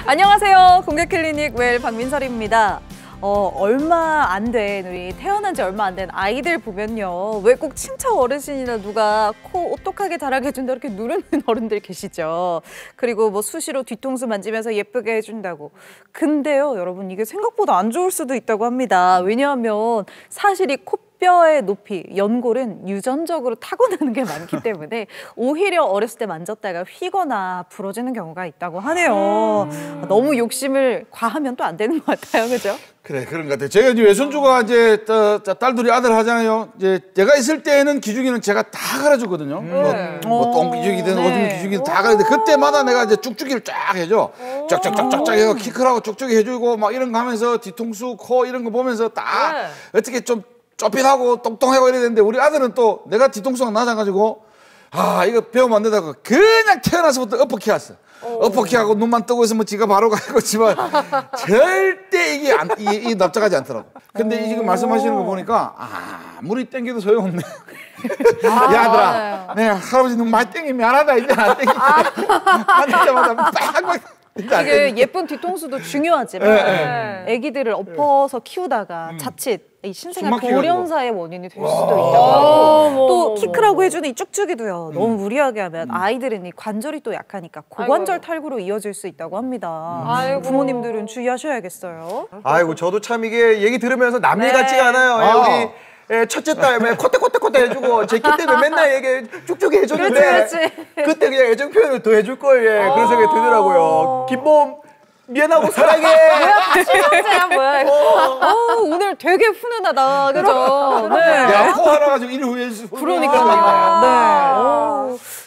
안녕하세요. 공개클리닉 웰 박민설입니다. 얼마 안 된, 우리 태어난 지 얼마 안 된 아이들 보면요. 왜 꼭 친척 어르신이나 누가 코 오똑하게 자라게 해준다 이렇게 누르는 어른들 계시죠. 그리고 뭐 수시로 뒤통수 만지면서 예쁘게 해준다고. 근데요, 여러분 이게 생각보다 안 좋을 수도 있다고 합니다. 왜냐하면 사실 이 콧뼈의 높이, 연골은 유전적으로 타고나는 게 많기 때문에 오히려 어렸을 때 만졌다가 휘거나 부러지는 경우가 있다고 하네요. 너무 욕심을 과하면 또 안 되는 것 같아요, 그죠? 그래, 그런 것 같아요. 제가 이제 외손주가 이제 딸 둘이 아들 하잖아요. 이제 제가 있을 때는 기중이는 제가 다 갈아주거든요. 뭐 똥기중이든 오줌 기중이든 다 갈아주는데 그때마다 내가 이제 쭉쭉이를 쫙 해줘. 쫙쫙쫙쫙 해서 키 크라고 쭉쭉이 해주고 막 이런 거 하면서 뒤통수, 코 이런 거 보면서 딱 어떻게 좀 좁빛하고 똥똥하고 이래야 되는데 우리 아들은 또 내가 뒤통수가 낮아가지고 이거 배우면 안 된다고 그냥 태어나서부터 엎어키웠어. 엎어키하고 눈만 뜨고 있으면 지가 바로 가겠지만 절대 이게 납작하지 않더라고. 근데 지금 말씀하시는 거 보니까 물이 땡겨도 소용없네. 야, 아들아, 내가 할아버지 눈 많이 땡기 미안하다. 이제 안 땡기. 만지자마자 빡. 이게 예쁜 뒤통수도 중요하지만 애기들을 엎어서 키우다가 자칫 이 신생아 돌연사의 원인이 될 수도 있다고 하고 또 키 크라고 해주는 이 쭉쭉이도요. 너무 무리하게 하면 아이들은 이 관절이 또 약하니까 고관절 탈구로 이어질 수 있다고 합니다. 부모님들은 주의하셔야겠어요. 아이고 저도 참 이게 얘기 들으면서 남일 같지가 않아요. 우리 첫째 딸 코떼 해주고 제 키 때문에 맨날 얘기 쭉쭉이 해줬는데 그때 그냥 애정 표현을 더 해줄 걸 그런 생각이 들더라고요. 김범 미안하고 사랑해. 뭐야, 친형제야 뭐야. 오늘 되게 훈훈하다, 그죠? 네. 야, 코 하나 가지고 일 후에 그러니까요.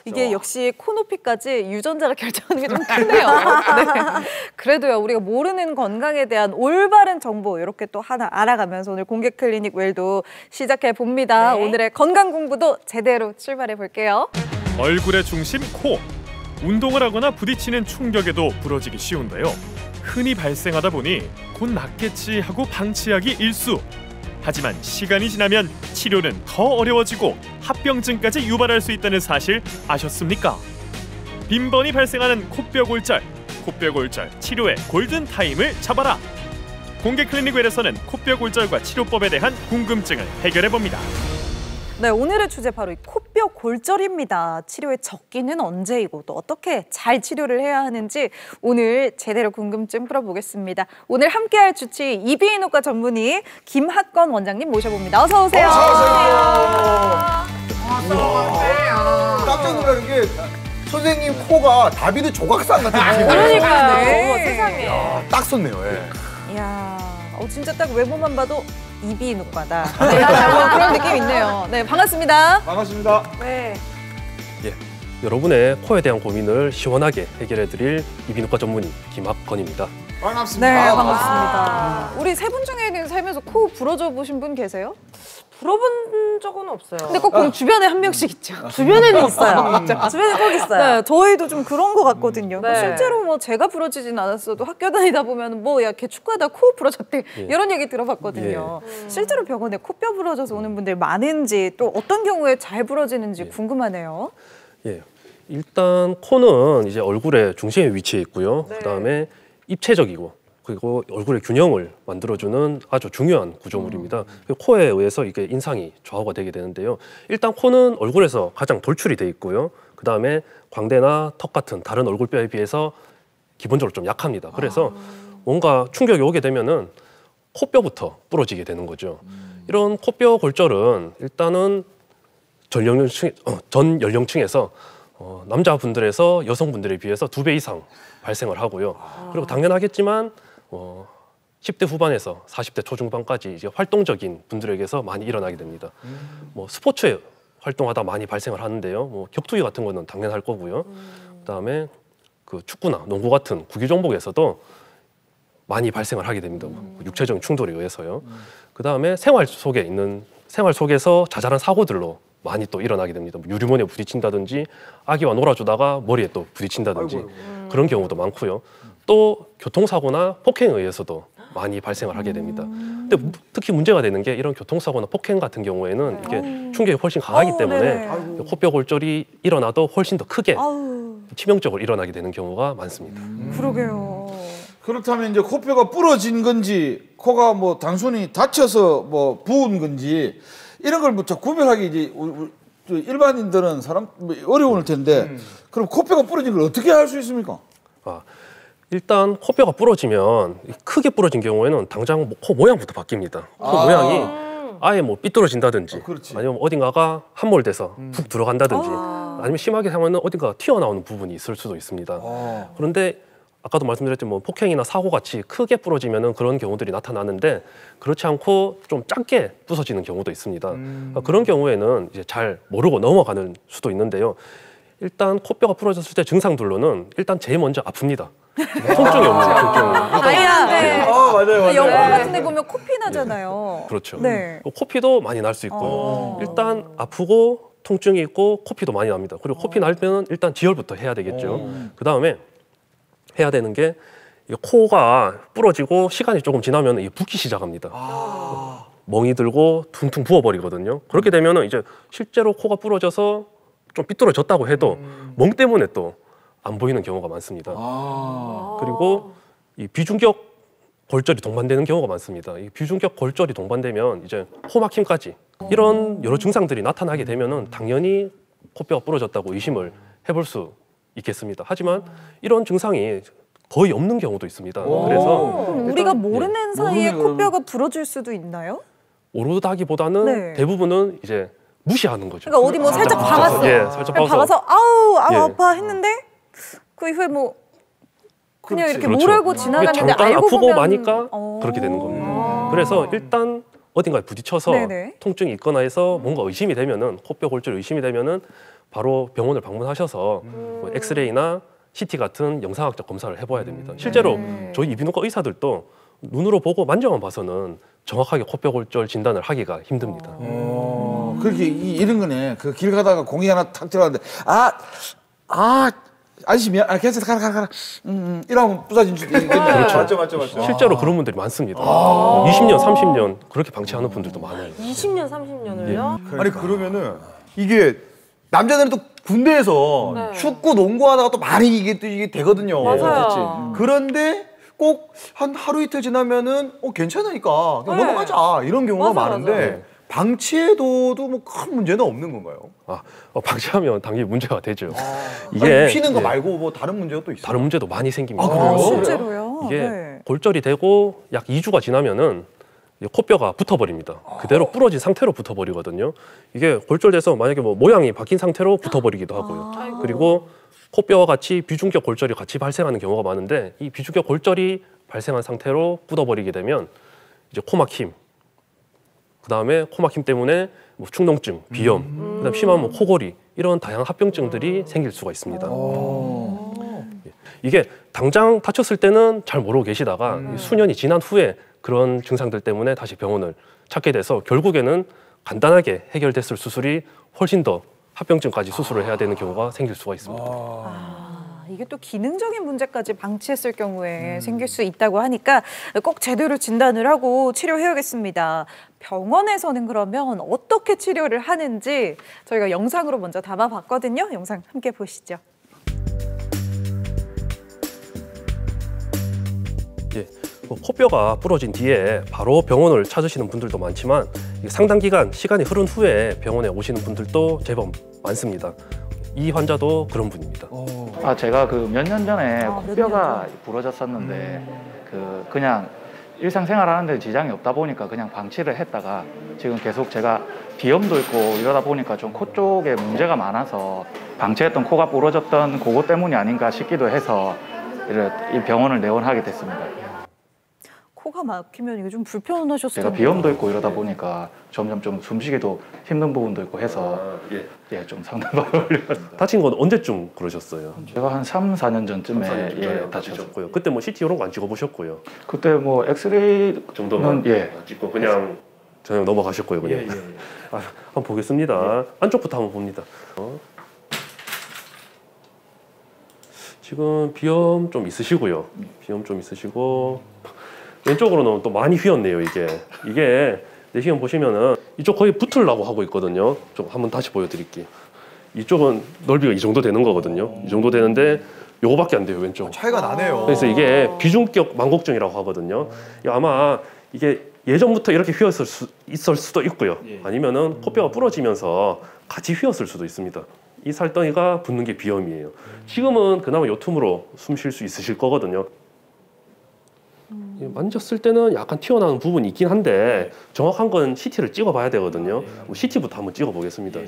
이게 역시 코 높이까지 유전자가 결정하는 게 좀 크네요. 그래도요, 우리가 모르는 건강에 대한 올바른 정보 이렇게 또 하나 알아가면서 오늘 공개 클리닉 웰도 시작해 봅니다. 오늘의 건강 공부도 제대로 출발해 볼게요. 얼굴의 중심 코. 운동을 하거나 부딪히는 충격에도 부러지기 쉬운데요. 흔히 발생하다 보니 곧 낫겠지 하고 방치하기 일쑤. 하지만 시간이 지나면 치료는 더 어려워지고 합병증까지 유발할 수 있다는 사실 아셨습니까? 빈번히 발생하는 코뼈 골절. 코뼈 골절 치료의 골든타임을 잡아라. 공개 클리닉 웰에서는 코뼈 골절과 치료법에 대한 궁금증을 해결해봅니다. 네, 오늘의 주제 바로 이 코뼈 골절입니다. 치료의 적기는 언제이고 또 어떻게 잘 치료를 해야 하는지 오늘 제대로 궁금증 풀어보겠습니다. 오늘 함께할 주치 이비인후과 전문의 김학건 원장님 모셔봅니다. 어서 오세요. 깜짝 놀라는 게 선생님 코가 다비드 조각상 같은 느낌이에요. 그러니까요. 세상에. 딱 썼네요. 이야, 진짜 딱 외모만 봐도 이비인후과다. 그런 느낌이 있네요. 네, 반갑습니다. 반갑습니다. 네. 여러분의 코에 대한 고민을 시원하게 해결해드릴 이비인후과 전문의 김학건입니다. 반갑습니다. 네, 반갑습니다. 우리 세 분 중에는 살면서 코 부러져 보신 분 계세요? 불어본 적은 없어요. 근데 꼭 주변에 한 명씩 있죠. 주변에는 있어요. 주변에 꼭 있어요. 네, 저희도 좀 그런 것 같거든요. 네. 실제로 뭐 제가 부러지진 않았어도 학교 다니다 보면 뭐 야 걔 축구하다 코 부러졌대 이런 얘기 들어봤거든요. 실제로 병원에 코뼈 부러져서 오는 분들 많은지 또 어떤 경우에 잘 부러지는지 궁금하네요. 일단 코는 이제 얼굴의 중심에 위치해 있고요. 그다음에 입체적이고 그리고 얼굴의 균형을 만들어주는 아주 중요한 구조물입니다. 코에 의해서 이게 인상이 좌우가 되게 되는데요. 일단 코는 얼굴에서 가장 돌출이 돼 있고요. 그 다음에 광대나 턱 같은 다른 얼굴뼈에 비해서 기본적으로 좀 약합니다. 그래서 뭔가 충격이 오게 되면은 코뼈부터 부러지게 되는 거죠. 이런 코뼈 골절은 일단은 전 연령층에서 남자분들에서 여성분들에 비해서 2배 이상 발생을 하고요. 그리고 당연하겠지만 10대 후반에서 40대 초중반까지 이제 활동적인 분들에게서 많이 일어나게 됩니다. 스포츠 활동하다 많이 발생을 하는데요. 격투기 같은 거는 당연할 거고요. 그다음에 그 축구나 농구 같은 구기 종목에서도 많이 발생을 하게 됩니다. 육체적인 충돌에 의해서요. 그다음에 생활 속에서 자잘한 사고들로 많이 또 일어나게 됩니다. 유리문에 부딪힌다든지 아기와 놀아주다가 머리에 또 부딪힌다든지 그런 경우도 많고요. 또 교통사고나 폭행에 의해서도 많이 발생을 하게 됩니다. 근데 특히 문제가 되는 게 이런 교통사고나 폭행 같은 경우에는 이게 충격이 훨씬 강하기 때문에 코뼈 골절이 일어나도 훨씬 더 크게 치명적으로 일어나게 되는 경우가 많습니다. 그러게요. 그렇다면 이제 코뼈가 부러진 건지 코가 뭐 단순히 다쳐서 뭐 부은 건지 이런 걸 부터 구별하기 이제 일반인들은 어려울 텐데 그럼 코뼈가 부러진 걸 어떻게 할 수 있습니까? 일단 코뼈가 부러지면 크게 부러진 경우에는 당장 코 모양부터 바뀝니다. 코 모양이 아예 뭐 삐뚤어진다든지 아니면 어딘가가 함몰돼서 푹 들어간다든지 아니면 심하게 하면은 어딘가 튀어나오는 부분이 있을 수도 있습니다. 그런데 아까도 말씀드렸지만 뭐 폭행이나 사고 같이 크게 부러지면은 그런 경우들이 나타나는데 그렇지 않고 좀 작게 부서지는 경우도 있습니다. 그런 경우에는 이제 잘 모르고 넘어가는 수도 있는데요. 일단 코뼈가 부러졌을 때 증상들로는 일단 제일 먼저 아픕니다. 통증이 없는 통증. 아야. 맞아요. 영화 같은 데 보면 코피 나잖아요. 그렇죠. 네. 코피도 많이 날 수 있고 일단 아프고 통증이 있고 코피도 많이 납니다. 그리고 코피 날 때는 일단 지혈부터 해야 되겠죠. 그 다음에 해야 되는 게 코가 부러지고 시간이 조금 지나면 이게 붓기 시작합니다. 멍이 들고 퉁퉁 부어버리거든요. 그렇게 되면은 이제 실제로 코가 부러져서 좀 삐뚤어졌다고 해도 멍 때문에 또 안 보이는 경우가 많습니다. 그리고 이 비중격 골절이 동반되는 경우가 많습니다. 이 비중격 골절이 동반되면 이제 코막힘까지 이런 여러 증상들이 나타나게 되면은 당연히 코뼈가 부러졌다고 의심을 해볼 수 있겠습니다. 하지만 이런 증상이 거의 없는 경우도 있습니다. 그래서 우리가 모르는 사이에 코뼈가 부러질 수도 있나요? 오르다기보다는 네. 대부분은 이제 무시하는 거죠. 그러니까 어디 뭐 살짝 박았어. 예, 살짝 박아서 아우 예. 아파 했는데 그 이후에 뭐 그냥 이렇게 그렇죠. 모르고 이게 지나갔는데 잠깐 알고 아프고 보면 마니까 그렇게 되는 겁니다. 그래서 일단 어딘가에 부딪혀서 네네. 통증이 있거나 해서 뭔가 의심이 되면은 코뼈 골절 의심이 되면은 바로 병원을 방문하셔서 뭐 엑스레이나 CT 같은 영상학적 검사를 해봐야 됩니다. 실제로 저희 이비인후과 의사들도 눈으로 보고 만져만 봐서는 정확하게 코뼈 골절 진단을 하기가 힘듭니다. 그렇게 이런 거네. 그 길 가다가 공이 하나 탁 들어갔는데 아저씨 미안. 괜찮아 가라. 이러면 부서진 줄 있겠네. 그렇죠. 맞죠. 실제로 그런 분들이 많습니다. 20년, 30년 그렇게 방치하는 분들도 많아요. 20년, 30년을요? 아니 그러면은 이게 남자들은 또 군대에서 네. 축구, 농구하다가 또 많이 이게 되거든요. 맞아요. 그런데 꼭 한 하루 이틀 지나면은 괜찮으니까 그냥 네. 넘어가자 이런 경우가 맞아, 많은데 맞아. 방치해둬도 뭐 큰 문제는 없는 건가요? 방치하면 당연히 문제가 되죠. 이게 피는 거 말고 뭐 다른 문제가 또 있어요? 다른 문제도 많이 생깁니다. 그래요? 실제로요? 이게 네. 골절이 되고 약 2주가 지나면은 코뼈가 붙어버립니다. 그대로 부러진 상태로 붙어버리거든요. 이게 골절돼서 만약에 뭐 모양이 바뀐 상태로 붙어버리기도 하고요. 그리고 코뼈와 같이 비중격 골절이 같이 발생하는 경우가 많은데 이 비중격 골절이 발생한 상태로 굳어버리게 되면 이제 코막힘, 그 다음에 코막힘 때문에 뭐 충농증, 비염, 그다음 심하면 뭐 코골이 이런 다양한 합병증들이 생길 수가 있습니다. 이게 당장 다쳤을 때는 잘 모르고 계시다가 수년이 지난 후에 그런 증상들 때문에 다시 병원을 찾게 돼서 결국에는 간단하게 해결됐을 수술이 훨씬 더 합병증까지 수술을 해야 되는 경우가 생길 수가 있습니다. 이게 또 기능적인 문제까지 방치했을 경우에 생길 수 있다고 하니까 꼭 제대로 진단을 하고 치료해야겠습니다. 병원에서는 그러면 어떻게 치료를 하는지 저희가 영상으로 먼저 담아봤거든요. 영상 함께 보시죠. 코뼈가 부러진 뒤에 바로 병원을 찾으시는 분들도 많지만 상당 기간 시간이 흐른 후에 병원에 오시는 분들도 제법 많습니다. 이 환자도 그런 분입니다. 제가 그 몇 년 전에 코뼈가 부러졌었는데 그냥 일상생활 하는데 지장이 없다 보니까 그냥 방치를 했다가 지금 계속 제가 비염도 있고 이러다 보니까 좀 코 쪽에 문제가 많아서 방치했던 코가 부러졌던 그거 때문이 아닌가 싶기도 해서 이 병원을 내원하게 됐습니다. 코가 막히면 이게 좀 불편하셨을 제가 텐데. 비염도 있고 이러다 보니까 점점 좀 숨쉬기도 힘든 부분도 있고 해서 좀 상당히 어려웠습니다. 다친 건 언제쯤 그러셨어요? 제가 한 3, 4년 전쯤에 다치셨고요. 그때 뭐 CT 이런 거 안 찍어보셨고요? 그때 뭐 엑스레이 정도만 찍고 그냥 넘어가셨고요. 그냥. 한번 보겠습니다. 안쪽부터 한번 봅니다. 지금 비염 좀 있으시고요. 비염 좀 있으시고 왼쪽으로는 또 많이 휘었네요. 이게 내시경 보시면은 이쪽 거의 붙으려고 하고 있거든요. 좀 한번 다시 보여드릴게요. 이쪽은 넓이가 이 정도 되는 거거든요. 이 정도 되는데 요거밖에 안 돼요, 왼쪽. 차이가 나네요. 그래서 이게 비중격 망곡증이라고 하거든요. 아마 이게 예전부터 이렇게 있을 수도 있고요. 아니면은 코뼈가 부러지면서 같이 휘었을 수도 있습니다. 이 살덩이가 붙는 게 비염이에요. 지금은 그나마 요 틈으로 숨 쉴 수 있으실 거거든요. 만졌을 때는 약간 튀어나오는 부분이 있긴 한데 정확한 건 CT를 찍어봐야 되거든요. CT부터 한번 찍어보겠습니다.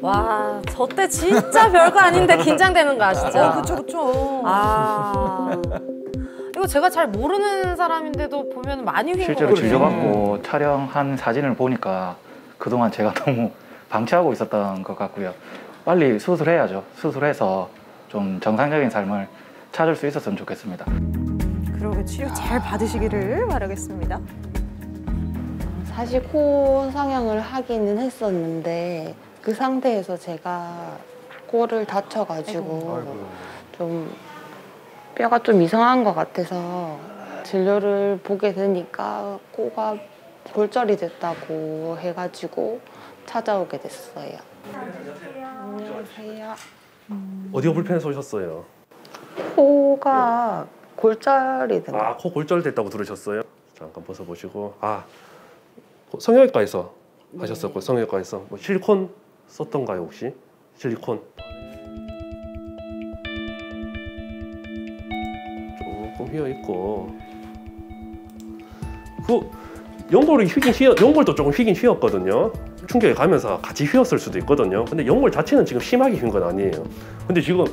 와, 저 때 진짜 별거 아닌데 긴장되는 거 아시죠? 그쵸, 그쵸. 아, 이거 제가 잘 모르는 사람인데도 보면 많이 휜 실제로 거거든요. 진료받고 촬영한 사진을 보니까 그동안 제가 너무 방치하고 있었던 것 같고요. 빨리 수술해야죠. 수술해서 좀 정상적인 삶을 찾을 수 있었으면 좋겠습니다. 그러게 치료 잘 받으시기를 바라겠습니다. 사실 코 성형을 하기는 했었는데 그 상태에서 제가 코를 다쳐가지고 좀 뼈가 좀 이상한 것 같아서 진료를 보게 되니까 코가 골절이 됐다고 해가지고 찾아오게 됐어요. 안녕하세요. 어디가 불편해서 오셨어요? 코가 골절이 된 거. 아, 코 골절됐다고 들으셨어요? 잠깐 벗어보시고. 아, 성형외과에서 하셨었고, 성형외과에서 뭐 실리콘 썼던가요 혹시? 실리콘 조금 휘어 있고, 그 연골도 조금 휘긴 휘었거든요. 충격에 가면서 같이 휘었을 수도 있거든요. 근데 연골 자체는 지금 심하게 휘은 건 아니에요. 근데 지금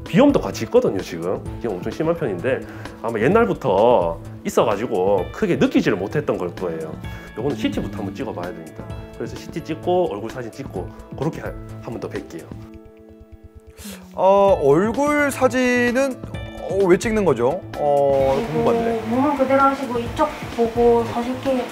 비염도 같이 있거든요. 지금 엄청 심한 편인데 아마 옛날부터 있어가지고 크게 느끼지를 못했던 걸 거예요. 요거는 CT부터 한번 찍어봐야 됩니다. 그래서 CT 찍고 얼굴 사진 찍고 그렇게 한 번 더 뵐게요. 얼굴 사진은 왜 찍는 거죠? 궁금한데. 몸은 그대로 하시고 이쪽 보고 40개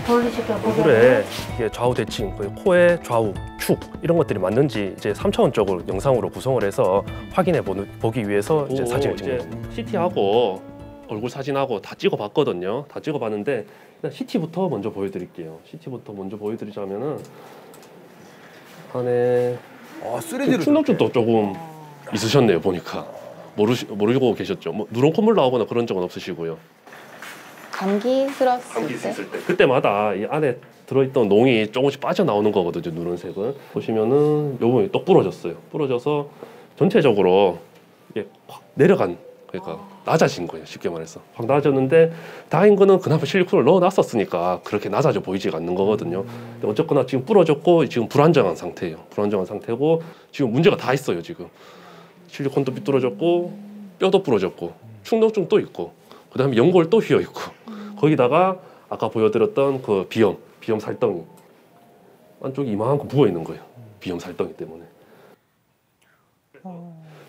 돌리실게요. 얼굴에 이게 좌우 대칭, 코의 좌우, 축 이런 것들이 맞는지 이제 3차원적으로 영상으로 구성을 해서 확인해 보기 위해서 이제 사진을 찍는 겁니다. CT하고 얼굴 사진하고 다 찍어봤거든요. 다 찍어봤는데 일단 CT부터 먼저 보여드릴게요. CT부터 먼저 보여드리자면은 안에 3D로 충농증도 조금 있으셨네요. 보니까 모르고 계셨죠? 뭐 누런 콧물 나오거나 그런 적은 없으시고요. 감기 들었을 감기 때. 있을 때 그때마다 이 안에 들어있던 농이 조금씩 빠져나오는 거거든요. 누런색은 보시면은 요 부분이 똑 부러졌어요. 부러져서 전체적으로 이게 확 내려간, 그러니까 낮아진 거예요. 쉽게 말해서 확 낮아졌는데 다행인 거는 그나마 실리콘을 넣어놨었으니까 그렇게 낮아져 보이지가 않는 거거든요. 근데 어쨌거나 지금 부러졌고 지금 불안정한 상태예요. 불안정한 상태고 지금 문제가 다 있어요. 지금 실리콘도 삐뚤어졌고 뼈도 부러졌고 충농증도 있고 그다음에 연골 또 휘어 있고 거기다가 아까 보여드렸던 그 비염 살덩이 안쪽이 이만큼 부어 있는 거예요. 비염 살덩이 때문에.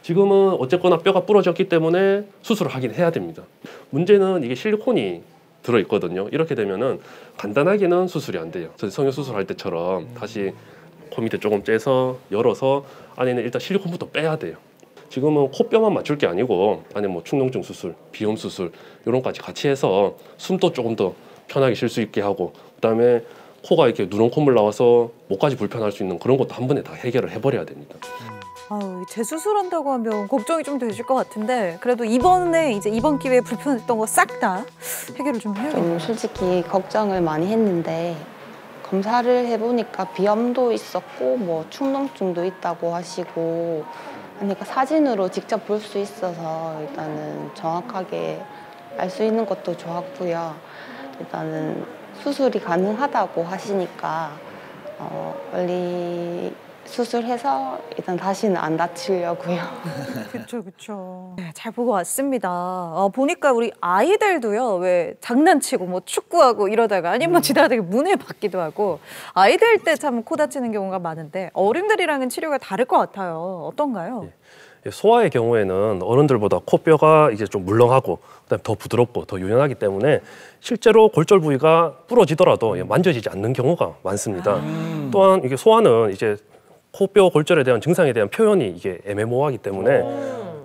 지금은 어쨌거나 뼈가 부러졌기 때문에 수술을 하긴 해야 됩니다. 문제는 이게 실리콘이 들어있거든요. 이렇게 되면은 간단하게는 수술이 안 돼요. 성형 수술할 때처럼 다시 코 밑에 조금 째서 열어서 안에는 일단 실리콘부터 빼야 돼요. 지금은 코뼈만 맞출 게 아니고 안에 뭐 충농증 수술, 비염 수술 이런 것까지 같이 해서 숨도 조금 더 편하게 쉴 수 있게 하고 그다음에 코가 이렇게 누런 콧물 나와서 목까지 불편할 수 있는 그런 것도 한 번에 다 해결을 해버려야 됩니다. 재수술한다고 하면 걱정이 좀 되실 것 같은데 그래도 이번 기회에 불편했던 거 싹 다 해결을 좀 해야겠네요. 솔직히 걱정을 많이 했는데 검사를 해보니까 비염도 있었고 뭐 충농증도 있다고 하시고 그러니까 사진으로 직접 볼 수 있어서 일단은 정확하게 알 수 있는 것도 좋았고요. 일단은 수술이 가능하다고 하시니까 빨리 수술해서 일단 다시는 안 다치려고요. 그렇죠. 잘 보고 왔습니다. 보니까 우리 아이들도요. 왜 장난치고 뭐 축구하고 이러다가 아니면 지나가다가 문을 박기도 하고 아이들 때 참 코 다치는 경우가 많은데 어른들이랑은 치료가 다를 것 같아요. 어떤가요? 소아의 경우에는 어른들보다 코뼈가 이제 좀 물렁하고 그다음에 더 부드럽고 더 유연하기 때문에 실제로 골절 부위가 부러지더라도 만져지지 않는 경우가 많습니다. 또한 이게 소아는 이제 코뼈 골절에 대한 증상에 대한 표현이 이게 애매모호하기 때문에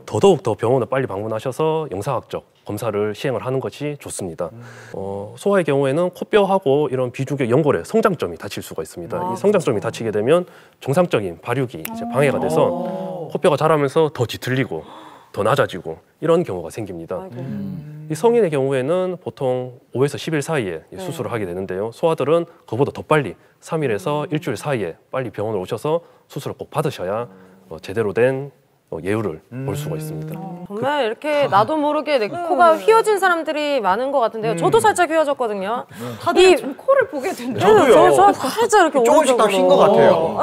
더더욱 더 병원을 빨리 방문하셔서 영상학적 검사를 시행을 하는 것이 좋습니다. 소아의 경우에는 코뼈하고 이런 비중격 연골의 성장점이 다칠 수가 있습니다. 이 성장점이 다치게 되면 정상적인 발육이 이제 방해가 돼서 코뼈가 자라면서 더 뒤틀리고 더 낮아지고 이런 경우가 생깁니다. 이 성인의 경우에는 보통 5에서 10일 사이에 수술을 하게 되는데요. 소아들은 그보다 더 빨리 3일에서 일주일 사이에 빨리 병원을 오셔서 수술을 꼭 받으셔야 제대로 된 예후를 볼 수가 있습니다. 정말 이렇게 나도 모르게 코가 휘어진 사람들이 많은 것 같은데요. 저도 살짝 휘어졌거든요. 다들 좀 코를 보게 된다. 저도요. 저 살짝 이렇게 조금씩 다 휜 것 같아요.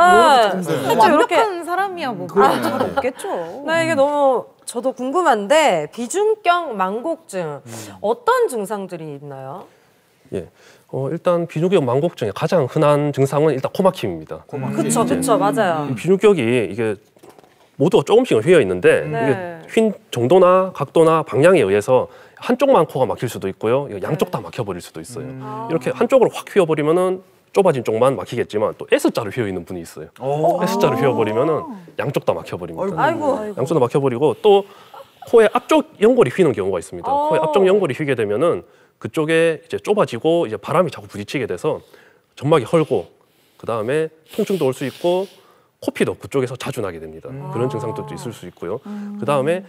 네. 살짝 이렇게. 완벽한 사람이야 뭐. 잘 없겠죠. 네, 이게 너무 저도 궁금한데 비중격 망곡증 어떤 증상들이 있나요? 예, 일단 비중격 망곡증의 가장 흔한 증상은 일단 코막힘입니다. 그쵸, 맞아요. 이 비중격이 이게 모두가 조금씩은 휘어 있는데 네. 이게 휜 정도나 각도나 방향에 의해서 한쪽만 코가 막힐 수도 있고요, 양쪽 다 막혀버릴 수도 있어요. 이렇게 한쪽으로 확 휘어버리면은 좁아진 쪽만 막히겠지만 또 S자로 휘어 있는 분이 있어요. S자로 휘어버리면은 양쪽 다 막혀버립니다. 아이고. 양쪽 다 막혀버리고 또 코의 앞쪽 연골이 휘는 경우가 있습니다. 코의 앞쪽 연골이 휘게 되면은 그쪽에 이제 좁아지고 이제 바람이 자꾸 부딪히게 돼서 점막이 헐고 그 다음에 통증도 올 수 있고 코피도 그쪽에서 자주 나게 됩니다. 그런 증상들도 있을 수 있고요. 그 다음에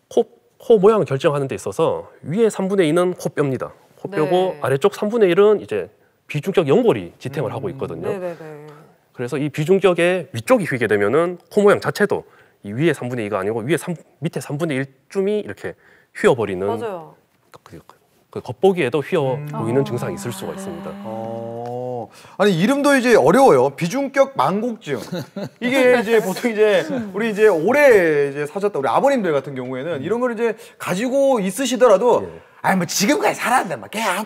코 모양을 결정하는 데 있어서 위에 3분의 2는 코뼈입니다. 코뼈고 네. 아래쪽 3분의 1은 이제 비중격 연골이 지탱을 하고 있거든요. 그래서 이 비중격의 위쪽이 휘게 되면은 코 모양 자체도 이 위에 3분의 2가 아니고 밑에 3분의 1쯤이 이렇게 휘어버리는 맞아요. 그 겉보기에도 휘어 보이는 증상이 있을 수가 있습니다. 아니 이름도 이제 어려워요. 비중격 망곡증. 이게 이제 보통 이제 우리 이제 오래 이제 사셨다 우리 아버님들 같은 경우에는 이런 걸 이제 가지고 있으시더라도 아니 뭐 지금까지 살았는데 막 그냥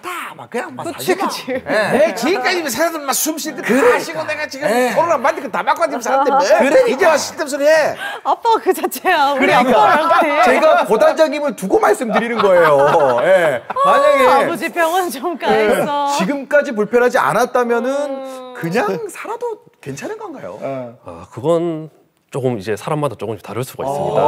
그치. 내 지금까지 살아도 막 숨 쉴 때 다 쉬고 내가 지금 코로나 맞은 거다 맞고 지금 살았는데 그래 이제 와서 쓸데없이 해. 아빠가 그 자체야. 우리 그러니까 아빠랑 제가 고단장님을 두고 말씀드리는 거예요. 예. 만약에 아버지 병원 좀 가 있어. 지금까지 불편하지 않았다면은 그냥 살아도 괜찮은 건가요? 그건 조금 이제 사람마다 조금씩 다를 수가 있습니다.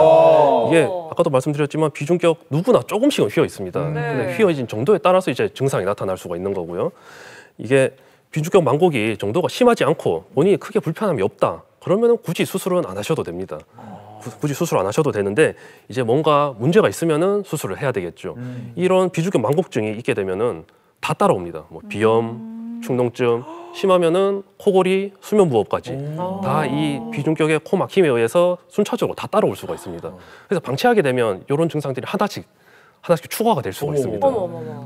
이게 아까도 말씀드렸지만 비중격 누구나 조금씩은 휘어 있습니다. 근데 휘어진 정도에 따라서 이제 증상이 나타날 수가 있는 거고요. 이게 비중격 망곡이 정도가 심하지 않고 본인이 크게 불편함이 없다. 그러면은 굳이 수술은 안 하셔도 됩니다. 굳이 수술 안 하셔도 되는데 이제 뭔가 문제가 있으면은 수술을 해야 되겠죠. 이런 비중격 망곡증이 있게 되면은 다 따라옵니다. 뭐 비염, 충농증, 심하면은 코골이, 수면무호흡까지 다 이 비중격의 코 막힘에 의해서 순차적으로 다 따라올 수가 있습니다. 그래서 방치하게 되면 이런 증상들이 하나씩 추가가 될 수가 있습니다.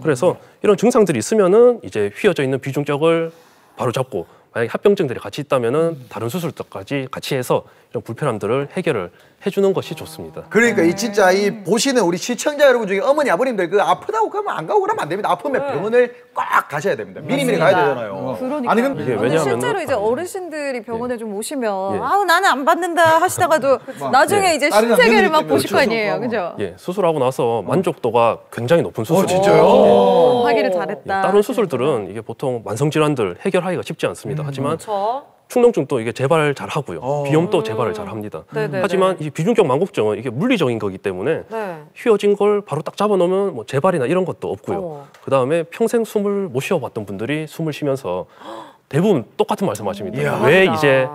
그래서 이런 증상들이 있으면은 이제 휘어져 있는 비중격을 바로 잡고 만약에 합병증들이 같이 있다면은 다른 수술까지 같이 해서 이런 불편함들을 해결을 해주는 것이 좋습니다. 그러니까 이 진짜 이 보시는 우리 시청자 여러분 중에 어머니 아버님들 그 아프다고 그러면 안 가고 그러면 안 됩니다. 아프면 병원을 꽉 가셔야 됩니다. 미리미리 가야 되잖아요. 그러니까. 아니 그럼 이게 근데 왜냐하면은 실제로 이제 어르신들이 병원에 좀 오시면 예. 아우 나는 안 받는다 하시다가도 나중에 이제 딸이나 신세계를 막 며느리 보실 거 때문에 아니에요, 그죠? 예, 수술하고 나서 만족도가 굉장히 높은 수술이에요. 진짜요? 하기를 예, 잘했다. 다른 수술들은 이게 보통 만성 질환들 해결하기가 쉽지 않습니다. 하지만 저 충농증도 이게 재발 잘 하고요. 비염도 재발을 잘 합니다. 하지만 이 비중격 망곡증은 이게 물리적인 거기 때문에 휘어진 걸 바로 딱 잡아놓으면 뭐 재발이나 이런 것도 없고요. 그 다음에 평생 숨을 못 쉬어봤던 분들이 숨을 쉬면서 대부분 똑같은 말씀하십니다. 왜 이제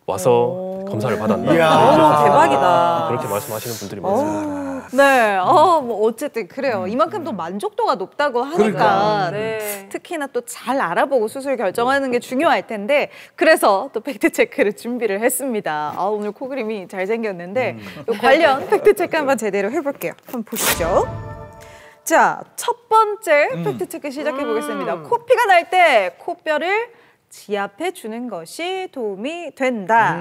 와서 검사를 받았나? 너무 대박이다. 그렇게 말씀하시는 분들이 많습니다. 네, 뭐 어쨌든 그래요. 이만큼 또 만족도가 높다고 하니까 특히나 또 잘 알아보고 수술 결정하는 게 중요할 텐데 그래서 또 팩트 체크를 준비를 했습니다. 오늘 코 그림이 잘 생겼는데 관련 팩트 체크 한번 제대로 해볼게요. 한번 보시죠. 자, 첫 번째 팩트 체크 시작해 보겠습니다. 코피가 날 때 코뼈를 지압해 주는 것이 도움이 된다.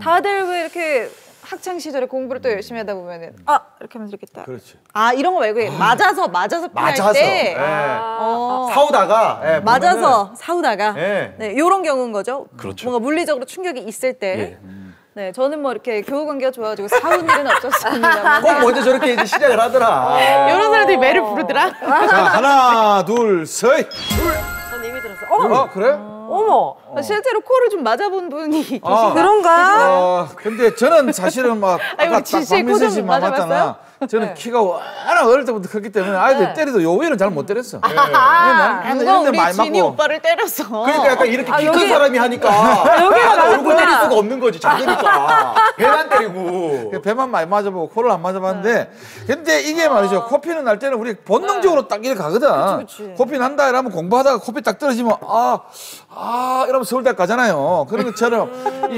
다들 왜 이렇게 학창 시절에 공부를 또 열심히 하다 보면은 이렇게 하면 이렇게 딱. 그렇지. 이런 거 말고 맞아서 피할 때 사오다가 맞아서 사우다가 예. 네, 이런 경우인 거죠. 그렇죠. 뭔가 물리적으로 충격이 있을 때. 예. 네, 저는 뭐 이렇게 교우 관계가 좋아가지고 사운 일은 없었습니다만 꼭 먼저 저렇게 이제 시작을 하더라. 이런 사람들이 매를 부르더라. 자 하나 둘 셋. 전 이미 들었어. 그래? 어머. 실제로 코를 좀 맞아본 분이 계신가요? 그런가? 근데 저는 사실은 막 아니, 아까 우리 딱 지씨의 박민선 코 씨 좀 말 맞잖아. 맞아봤어요? 저는 키가 워낙 어릴 때부터 컸기 때문에 아이들 때려도 요 위는 잘 못 때렸어. 누가 우리 진이 오빠를 때렸어. 그러니까 약간 이렇게 키 큰 사람이 하니까 여기가 얼굴 때릴 수가 없는 거지. 작으니까 배만 때리고. 배만 많이 맞아보고 코를 안 맞아봤는데 근데 이게 말이죠. 코피는 날 때는 우리 본능적으로 딱 이렇게 가거든. 그치. 코피 난다 이러면 공부하다가 코피 딱 떨어지면 이러면 서울대 가잖아요. 그런 것처럼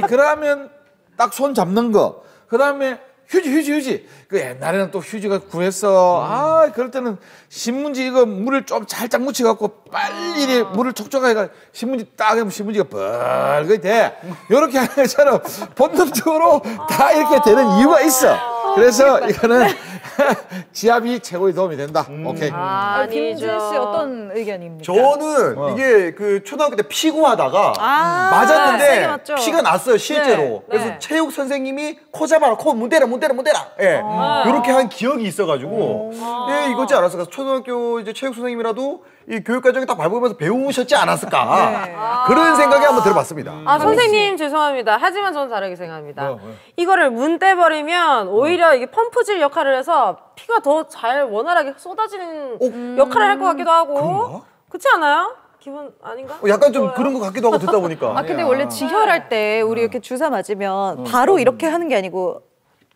그러면 딱 손 잡는 거. 그다음에 휴지. 그 옛날에는 또 휴지가 구했어. 그럴 때는 신문지 이거 물을 좀 살짝 묻혀갖고 빨리 물을 촉촉하게 해가 신문지 딱 하면 신문지가 벌겋게 돼. 요렇게 하는 것처럼 본능적으로 다 이렇게 되는 이유가 있어. 그래서 이거는 지압이 최고의 도움이 된다. 오케이. 김진 씨 어떤 의견입니까? 저는 이게 그 초등학교 때 피구하다가 맞았는데 피가 났어요 실제로. 네. 그래서 네. 체육 선생님이 코 잡아라, 코 문대라. 예, 이렇게 한 기억이 있어가지고 이거지 않았을까. 초등학교 이제 체육 선생님이라도 이 교육 과정에 딱 밟으면서 배우셨지 않았을까. 그런 생각이 한번 들어봤습니다. 선생님 죄송합니다. 하지만 저는 다르게 생각합니다. 이거를 문 떼버리면 오히려 이게 펌프질 역할을 해서 피가 더 잘 원활하게 쏟아지는 역할을 할 것 같기도 하고. 그런가? 그렇지 않아요? 기분 아닌가? 약간 좀 그런 것 같기도 하고 듣다 보니까. 근데 원래 지혈할 때 우리 이렇게 주사 맞으면 바로 이렇게 하는 게 아니고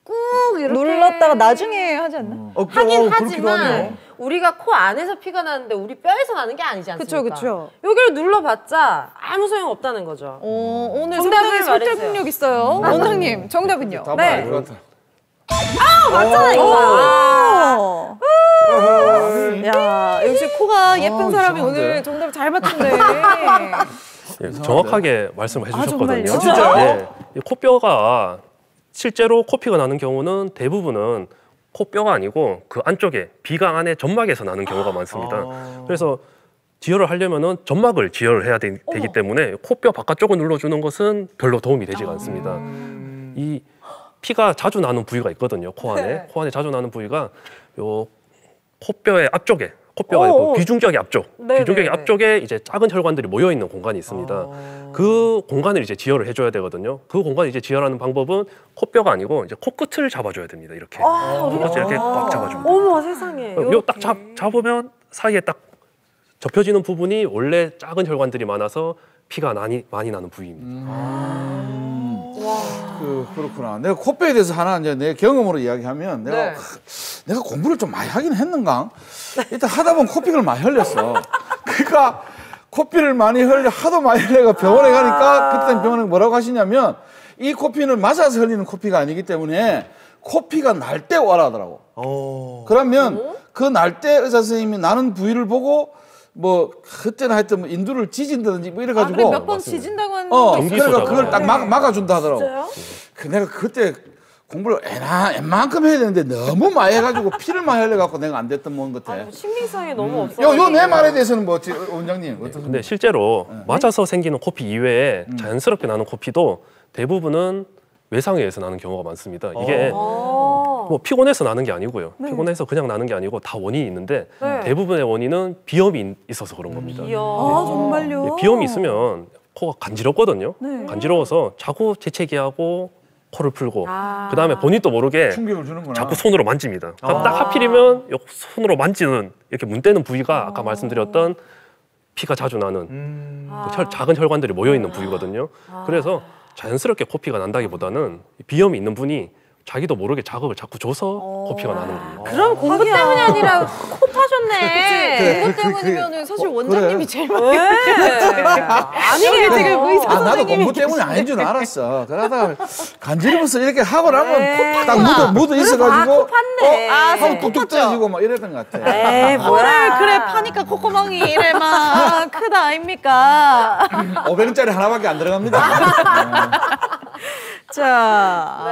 꾹 이렇게 눌렀다가 나중에 하지 않나? 하긴 그렇기도 하지만 하네요. 우리가 코 안에서 피가 나는데 우리 뼈에서 나는 게 아니지 않습니까? 그쵸. 여기를 눌렀봤자 아무 소용 없다는 거죠. 오늘 정답을 상당히 설득력 있어요. 원장님 정답은요? 답은 아닐 것 같아. 맞잖아 이거. 야 역시 코가 예쁜 사람이 이상한데? 오늘 정답을 잘 맞춘네. 예, 정확하게 말씀을 해주셨거든요. 정말요? 진짜요? 예, 이 코뼈가 실제로 코피가 나는 경우는 대부분은 코뼈가 아니고 그 안쪽에 비강 안에 점막에서 나는 경우가 많습니다. 그래서 지혈을 하려면은 점막을 지혈을 해야 되기 때문에 코뼈 바깥쪽을 눌러주는 것은 별로 도움이 되지가 않습니다. 이 피가 자주 나는 부위가 있거든요. 코 안에. 코 안에 자주 나는 부위가 요 코뼈의 앞쪽에 코뼈가 있고 비중격의 앞쪽, 비중격의 앞쪽에 이제 작은 혈관들이 모여 있는 공간이 있습니다. 그 공간을 이제 지혈을 해줘야 되거든요. 그 공간을 이제 지혈하는 방법은 코뼈가 아니고 이제 코끝을 잡아줘야 됩니다. 이렇게 코끝을 이렇게 꽉 잡아줍니다. 어머 세상에. 요 딱 잡으면 사이에 딱 접혀지는 부분이 원래 작은 혈관들이 많아서 피가 많이 나는 부위입니다. 그렇구나. 내가 코뼈에 대해서 하나 이제 내 경험으로 이야기하면 내가 공부를 좀 많이 하긴 했는가? 일단 하다 보면 코피를 많이 흘렸어. 그러니까 코피를 많이 하도 많이 흘려가 병원에 가니까 그때 병원에 뭐라고 하시냐면 이 코피는 맞아서 흘리는 코피가 아니기 때문에 코피가 날 때 와라 하더라고. 그러면 그 날 때 의사 선생님이 나는 부위를 보고 뭐 그때는 하여튼 뭐 인두를 지진다든지 뭐 이래가지고 몇 번 지진다고 하는 그러니까 그걸 딱 막아준다 하더라고. 진짜요? 내가 그때 공부를 웬만큼 해야 되는데 너무 많이 해가지고 피를 많이 흘려갖고 내가 안 됐던 건 같아. 신빙성이 너무 없어. 요 내 말에 대해서는 뭐 원장님 어떤? 근데 실제로 맞아서 생기는 코피 이외에 자연스럽게 나는 코피도 대부분은 외상에 의해서 나는 경우가 많습니다. 이게 뭐 피곤해서 나는 게 아니고요. 피곤해서 그냥 나는 게 아니고 다 원인이 있는데 대부분의 원인은 비염이 있어서 그런 겁니다. 정말요? 비염이 있으면 코가 간지럽거든요. 간지러워서 자꾸 재채기하고 코를 풀고 그다음에 본인도 모르게 충격을 주는구나. 자꾸 손으로 만집니다. 딱 하필이면 손으로 만지는 이렇게 문대는 부위가 아까 말씀드렸던 피가 자주 나는 그 작은 혈관들이 모여 있는 부위거든요. 그래서 자연스럽게 코피가 난다기보다는 비염이 있는 분이 자기도 모르게 자극을 자꾸 줘서 코피가 나는 겁니다. 그럼 공부 때문이 아니라 코 파셨네. 그것 때문이면은 사실 원장님이 제일 많이 아니에요. 지금 의사 나도 선생님이 공부 때문에 아닌 줄 알았어. 그러다가 간지러면서 이렇게 하고 나면 딱 묻어 있어가지고 하고 뚝뚝 떨어지고 막 이랬던 것 같아. 에이 뭐야. 그래 파니까 콧구멍이 이래 막 크다 아닙니까? 500원짜리 하나밖에 안 들어갑니다. 자,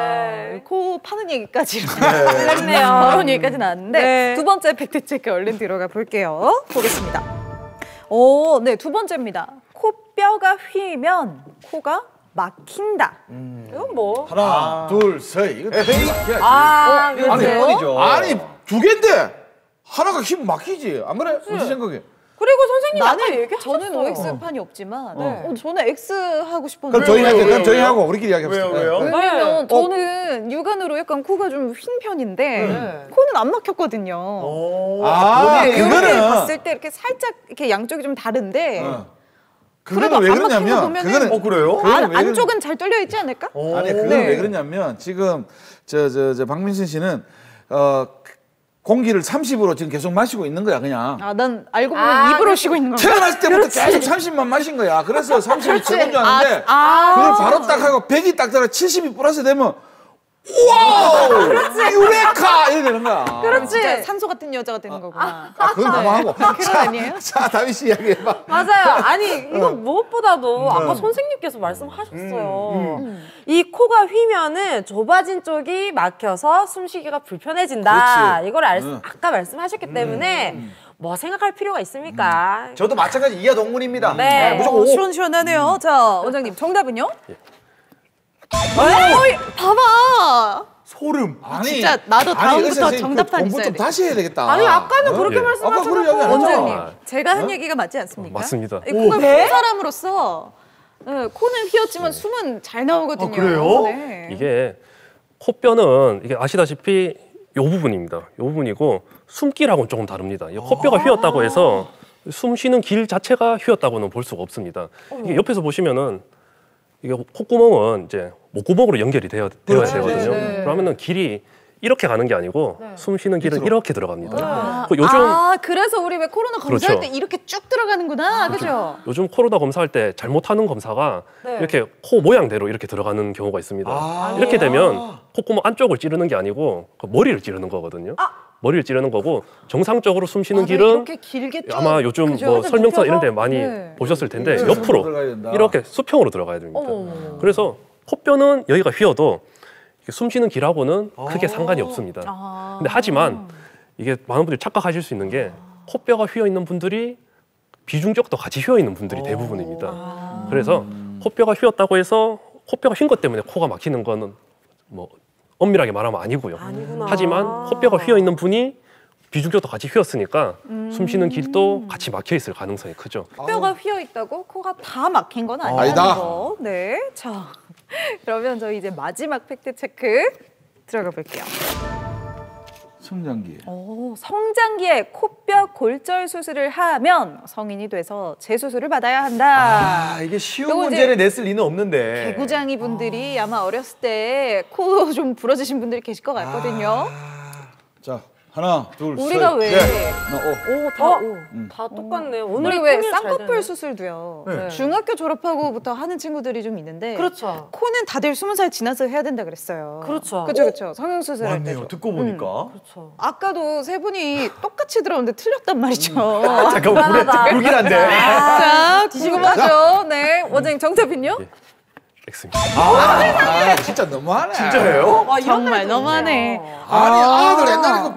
코 파는 얘기까지 끝냈네요. 그런 얘기까지 나왔는데 두 번째 팩트체크 얼른 들어가 볼게요. 보겠습니다. 네, 두 번째입니다. 코뼈가 휘면 코가 막힌다. 이건 뭐? 하나, 둘, 셋. 이거 막혀야지. 그래요? 번이죠. 아니 2개인데 하나가 힘 막히지. 안 그래? 어떻게 생각해? 그리고 선생님 아까 얘기하셨어요. 저는 OX판이 없지만 저는 X 하고 싶었는데. 그럼 저희 하고 우리끼리 이야기합시다. 왜요? 왜냐면 저는 육안으로 약간 코가 좀 휜 편인데 코는 안 막혔거든요. 이렇게 봤을 때 이렇게 살짝 이렇게 양쪽이 좀 다른데 그거는 왜 그러냐면 그거는 그래요? 안쪽은 잘 뚫려 있지 않을까? 아니 그건 왜 그러냐면 지금 저 박민선 씨는 공기를 30으로 지금 계속 마시고 있는 거야 그냥. 난 알고 보면 입으로 쉬고 있는 거야. 태어났을 때부터 계속 30만 마신 거야. 그래서 30이 최고인 줄 아는데 그걸 바로 딱 하고 100이 딱 들어 70이 플러스 되면 와우! 유레카! 이래 되는 거야. 그렇지. 진짜 산소 같은 여자가 되는 거구나. 그건 너무하고. 그런 아니에요? 자, 다미 씨 이야기해봐. 맞아요. 아니 이건 무엇보다도 아까 선생님께서 말씀하셨어요. 이 코가 휘면은 좁아진 쪽이 막혀서 숨쉬기가 불편해진다. 그렇지. 이걸 아까 말씀하셨기 때문에 뭐 생각할 필요가 있습니까? 저도 마찬가지 이하 동문입니다. 네. 무조건 시원시원하네요. 자, 원장님 정답은요? 봐봐. 소름. 진짜 나도 다음부터 정답판 공부 있어야 좀 돼. 다시 해야 되겠다. 아니 아까는 그렇게 말씀하셨는데 원장님, 제가 한 얘기가 맞지 않습니까? 맞습니다. 코가 큰 사람으로서 코는 휘었지만 숨은 잘 나오거든요. 그래요? 네. 이게 코뼈는 이게 아시다시피 요 부분입니다. 요 부분이고 숨길하고는 조금 다릅니다. 이 코뼈가 휘었다고 해서 숨 쉬는 길 자체가 휘었다고는 볼 수가 없습니다. 이게 옆에서 보시면은 이게 콧구멍은 이제 목구멍으로 연결이 되어야 되거든요. 그러면은 길이 이렇게 가는 게 아니고 숨 쉬는 길은 이렇게 들어갑니다. 요즘 그래서 우리 왜 코로나 검사할 때 이렇게 쭉 들어가는구나, 그죠? 요즘 코로나 검사할 때 잘못하는 검사가 이렇게 코 모양대로 이렇게 들어가는 경우가 있습니다. 이렇게 되면 콧구멍 안쪽을 찌르는 게 아니고 머리를 찌르는 거거든요. 머리를 찌르는 거고 정상적으로 숨 쉬는 길은 이렇게 길게 쭉, 아마 요즘 뭐 설명서 이런 데 많이 보셨을 텐데 옆으로 이렇게 수평으로 들어가야 됩니다. 그래서 코뼈는 여기가 휘어도 숨 쉬는 길하고는 크게 상관이 없습니다. 근데 하지만 이게 많은 분들이 착각하실 수 있는 게 코뼈가 휘어 있는 분들이 비중적도 같이 휘어 있는 분들이 대부분입니다. 그래서 코뼈가 휘었다고 해서 코뼈가 휜 것 때문에 코가 막히는 거는 뭐 엄밀하게 말하면 아니고요. 하지만 코뼈가 휘어 있는 분이 비중격도 같이 휘었으니까 숨 쉬는 길도 같이 막혀 있을 가능성이 크죠. 뼈가 휘어 있다고 코가 다 막힌 건 아니라는 거. 네. 자, 그러면 저 이제 마지막 팩트 체크 들어가 볼게요. 성장기. 성장기에 코뼈 골절 수술을 하면 성인이 돼서 재수술을 받아야 한다. 이게 쉬운 문제를 냈을 리는 없는데. 개구장이 분들이 아마 어렸을 때 코 좀 부러지신 분들이 계실 것 같거든요. 자, 하나, 둘, 셋. 우리가 왜? 다 똑같네. 우리 왜 쌍꺼풀 수술도요. 중학교 졸업하고부터 하는 친구들이 좀 있는데. 그렇죠. 코는 다들 20살 지나서 해야 된다 그랬어요. 그렇죠. 그렇죠. 성형 수술할 때도. 맞네요. 듣고 보니까. 그렇죠. 아까도 세 분이 똑같이 들었는데 틀렸단 말이죠. 잠깐만, 불길한데. 자, 궁금하죠? 네, 원장님 정답은요? X입니다. 진짜 너무하네. 진짜예요? 정말 너무하네. 아니, 아들 옛날에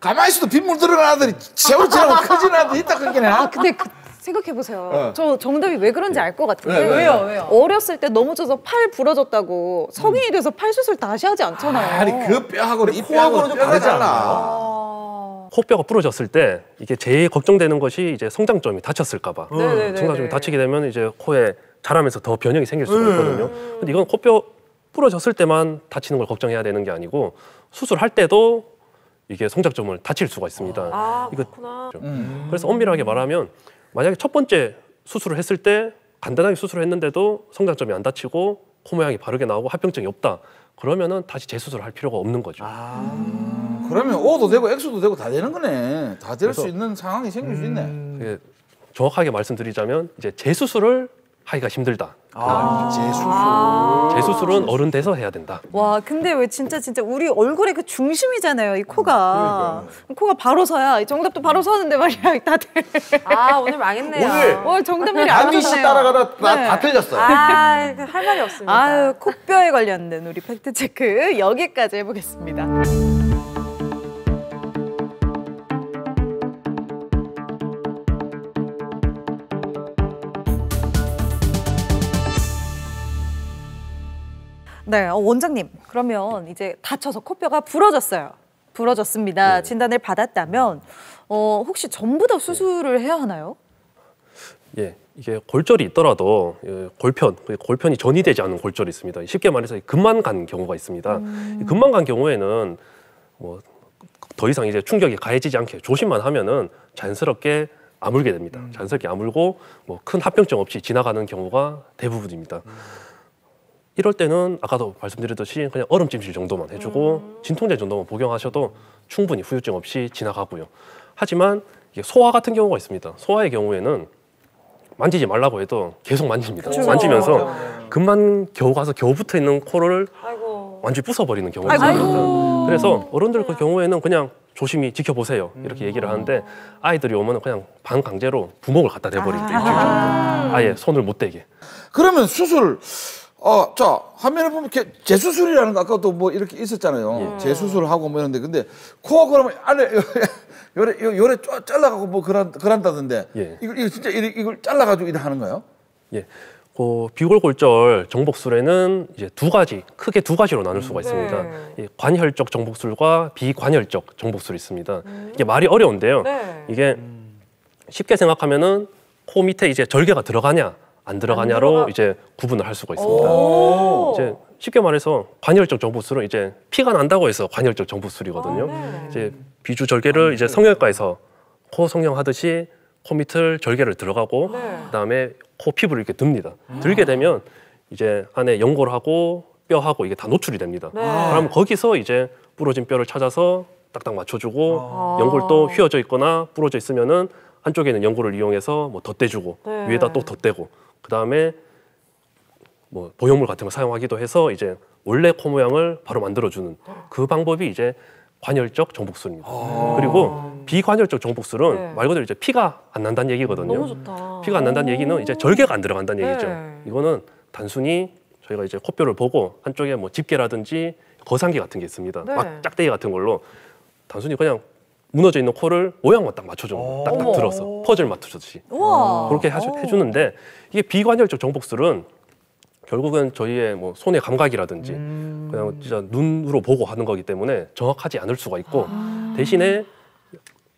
가만히 있어도 빗물 들어간 아들이 세월 지나고 커진 아들이 있다 그러긴 해. 근데 생각해보세요. 저 정답이 왜 그런지 알 것 같은데. 왜요? 어렸을 때 넘어져서 팔 부러졌다고 성인이 돼서 팔 수술 다시 하지 않잖아요. 아니, 그 뼈하고는 이 뼈하고는 좀 다르잖아. 코뼈가 부러졌을 때 이게 제일 걱정되는 것이 이제 성장점이 다쳤을까봐. 성장점이 다치게 되면 이제 코에 자라면서 더 변형이 생길 수가 있거든요. 근데 이건 코뼈 부러졌을 때만 다치는 걸 걱정해야 되는 게 아니고 수술할 때도 이게 성장점을 다칠 수가 있습니다. 그렇구나. 그래서 엄밀하게 말하면 만약에 첫 번째 수술을 했을 때 간단하게 수술을 했는데도 성장점이 안 다치고 코 모양이 바르게 나오고 합병증이 없다. 그러면은 다시 재수술을 할 필요가 없는 거죠. 그러면 O도 되고 X도 되고 다 되는 거네. 다 될 수 있는 상황이 생길 수 있네. 정확하게 말씀드리자면 이제 재수술을 하기가 힘들다. 재수술은 어른 돼서 해야 된다. 와, 근데 왜 진짜 우리 얼굴의 그 중심이잖아요, 이 코가. 코가 바로 서야. 이 정답도 바로 서는데 말이야, 다들. 오늘 망했네요. 오늘 정답률이 안 다미 씨 좋네요. 따라가다 다 틀렸어요. 할 말이 없습니다. 코뼈에 관련된 우리 팩트 체크 여기까지 해보겠습니다. 네, 원장님. 그러면 이제 다쳐서 코뼈가 부러졌어요. 부러졌습니다. 진단을 받았다면 혹시 전부 다 수술을 해야 하나요? 예, 이게 골절이 있더라도 골편이 전이되지 않은 골절이 있습니다. 쉽게 말해서 금만 간 경우가 있습니다. 금만 간 경우에는 뭐 더 이상 이제 충격이 가해지지 않게 조심만 하면은 자연스럽게 아물게 됩니다. 자연스럽게 아물고 뭐 큰 합병증 없이 지나가는 경우가 대부분입니다. 이럴 때는 아까도 말씀드렸듯이 그냥 얼음찜질 정도만 해주고 진통제 정도만 복용하셔도 충분히 후유증 없이 지나가고요. 하지만 이게 소화 같은 경우가 있습니다. 소화의 경우에는 만지지 말라고 해도 계속 만집니다. 만지면서 금만 겨우 가서 겨우 붙어 있는 코를 완전히 부숴버리는 경우가 있습니다. 그래서 어른들 그 경우에는 그냥 조심히 지켜보세요 이렇게 얘기를 하는데 아이들이 오면 그냥 반강제로 부목을 갖다 대버립니다. 일주일 정도. 아예 손을 못 대게. 그러면 수술 자 화면에 보면 재수술이라는 거 아까도 뭐 이렇게 있었잖아요. 재수술하고 뭐 이런데 근데 코가 그러면 안에 요래 잘라가고 뭐 그런다던데 이거 진짜 이걸 잘라가지고 이래 하는 거예요? 예. 비골골절 정복술에는 이제 크게 두 가지로 나눌 수가 있습니다. 관혈적 정복술과 비관혈적 정복술이 있습니다. 이게 말이 어려운데요. 이게 쉽게 생각하면은 코 밑에 이제 절개가 들어가냐 안 들어가냐로 이제 구분을 할 수가 있습니다. 이제 쉽게 말해서 관혈적 정복술은 이제 피가 난다고 해서 관혈적 정복술이거든요. 이제 비주 절개를 이제 성형외과에서 코 성형하듯이 코 밑을 절개를 들어가고 그다음에 코 피부를 이렇게 듭니다. 들게 되면 이제 안에 연골하고 뼈하고 이게 다 노출이 됩니다. 그럼 거기서 이제 부러진 뼈를 찾아서 딱딱 맞춰주고 연골도 휘어져 있거나 부러져 있으면은 한쪽에는 연골을 이용해서 뭐 덧대주고 위에다 또 덧대고 그다음에 뭐 보형물 같은 거 사용하기도 해서 이제 원래 코 모양을 바로 만들어주는 그 방법이 이제 관혈적 정복술입니다. 그리고 비관혈적 정복술은 말 그대로 이제 피가 안 난다는 얘기거든요. 너무 좋다. 피가 안 난다는 얘기는 이제 절개가 안 들어간다는 얘기죠. 이거는 단순히 저희가 이제 코뼈를 보고 한쪽에 뭐 집게라든지 거상기 같은 게 있습니다. 짝대기 같은 걸로 단순히 그냥 무너져 있는 코를 모양만 딱 맞춰주는 딱딱 들어서 퍼즐 맞추듯이 그렇게 해주는데 이게 비관혈적 정복술은 결국은 저희의 뭐 손의 감각이라든지 그냥 진짜 눈으로 보고 하는 거기 때문에 정확하지 않을 수가 있고 대신에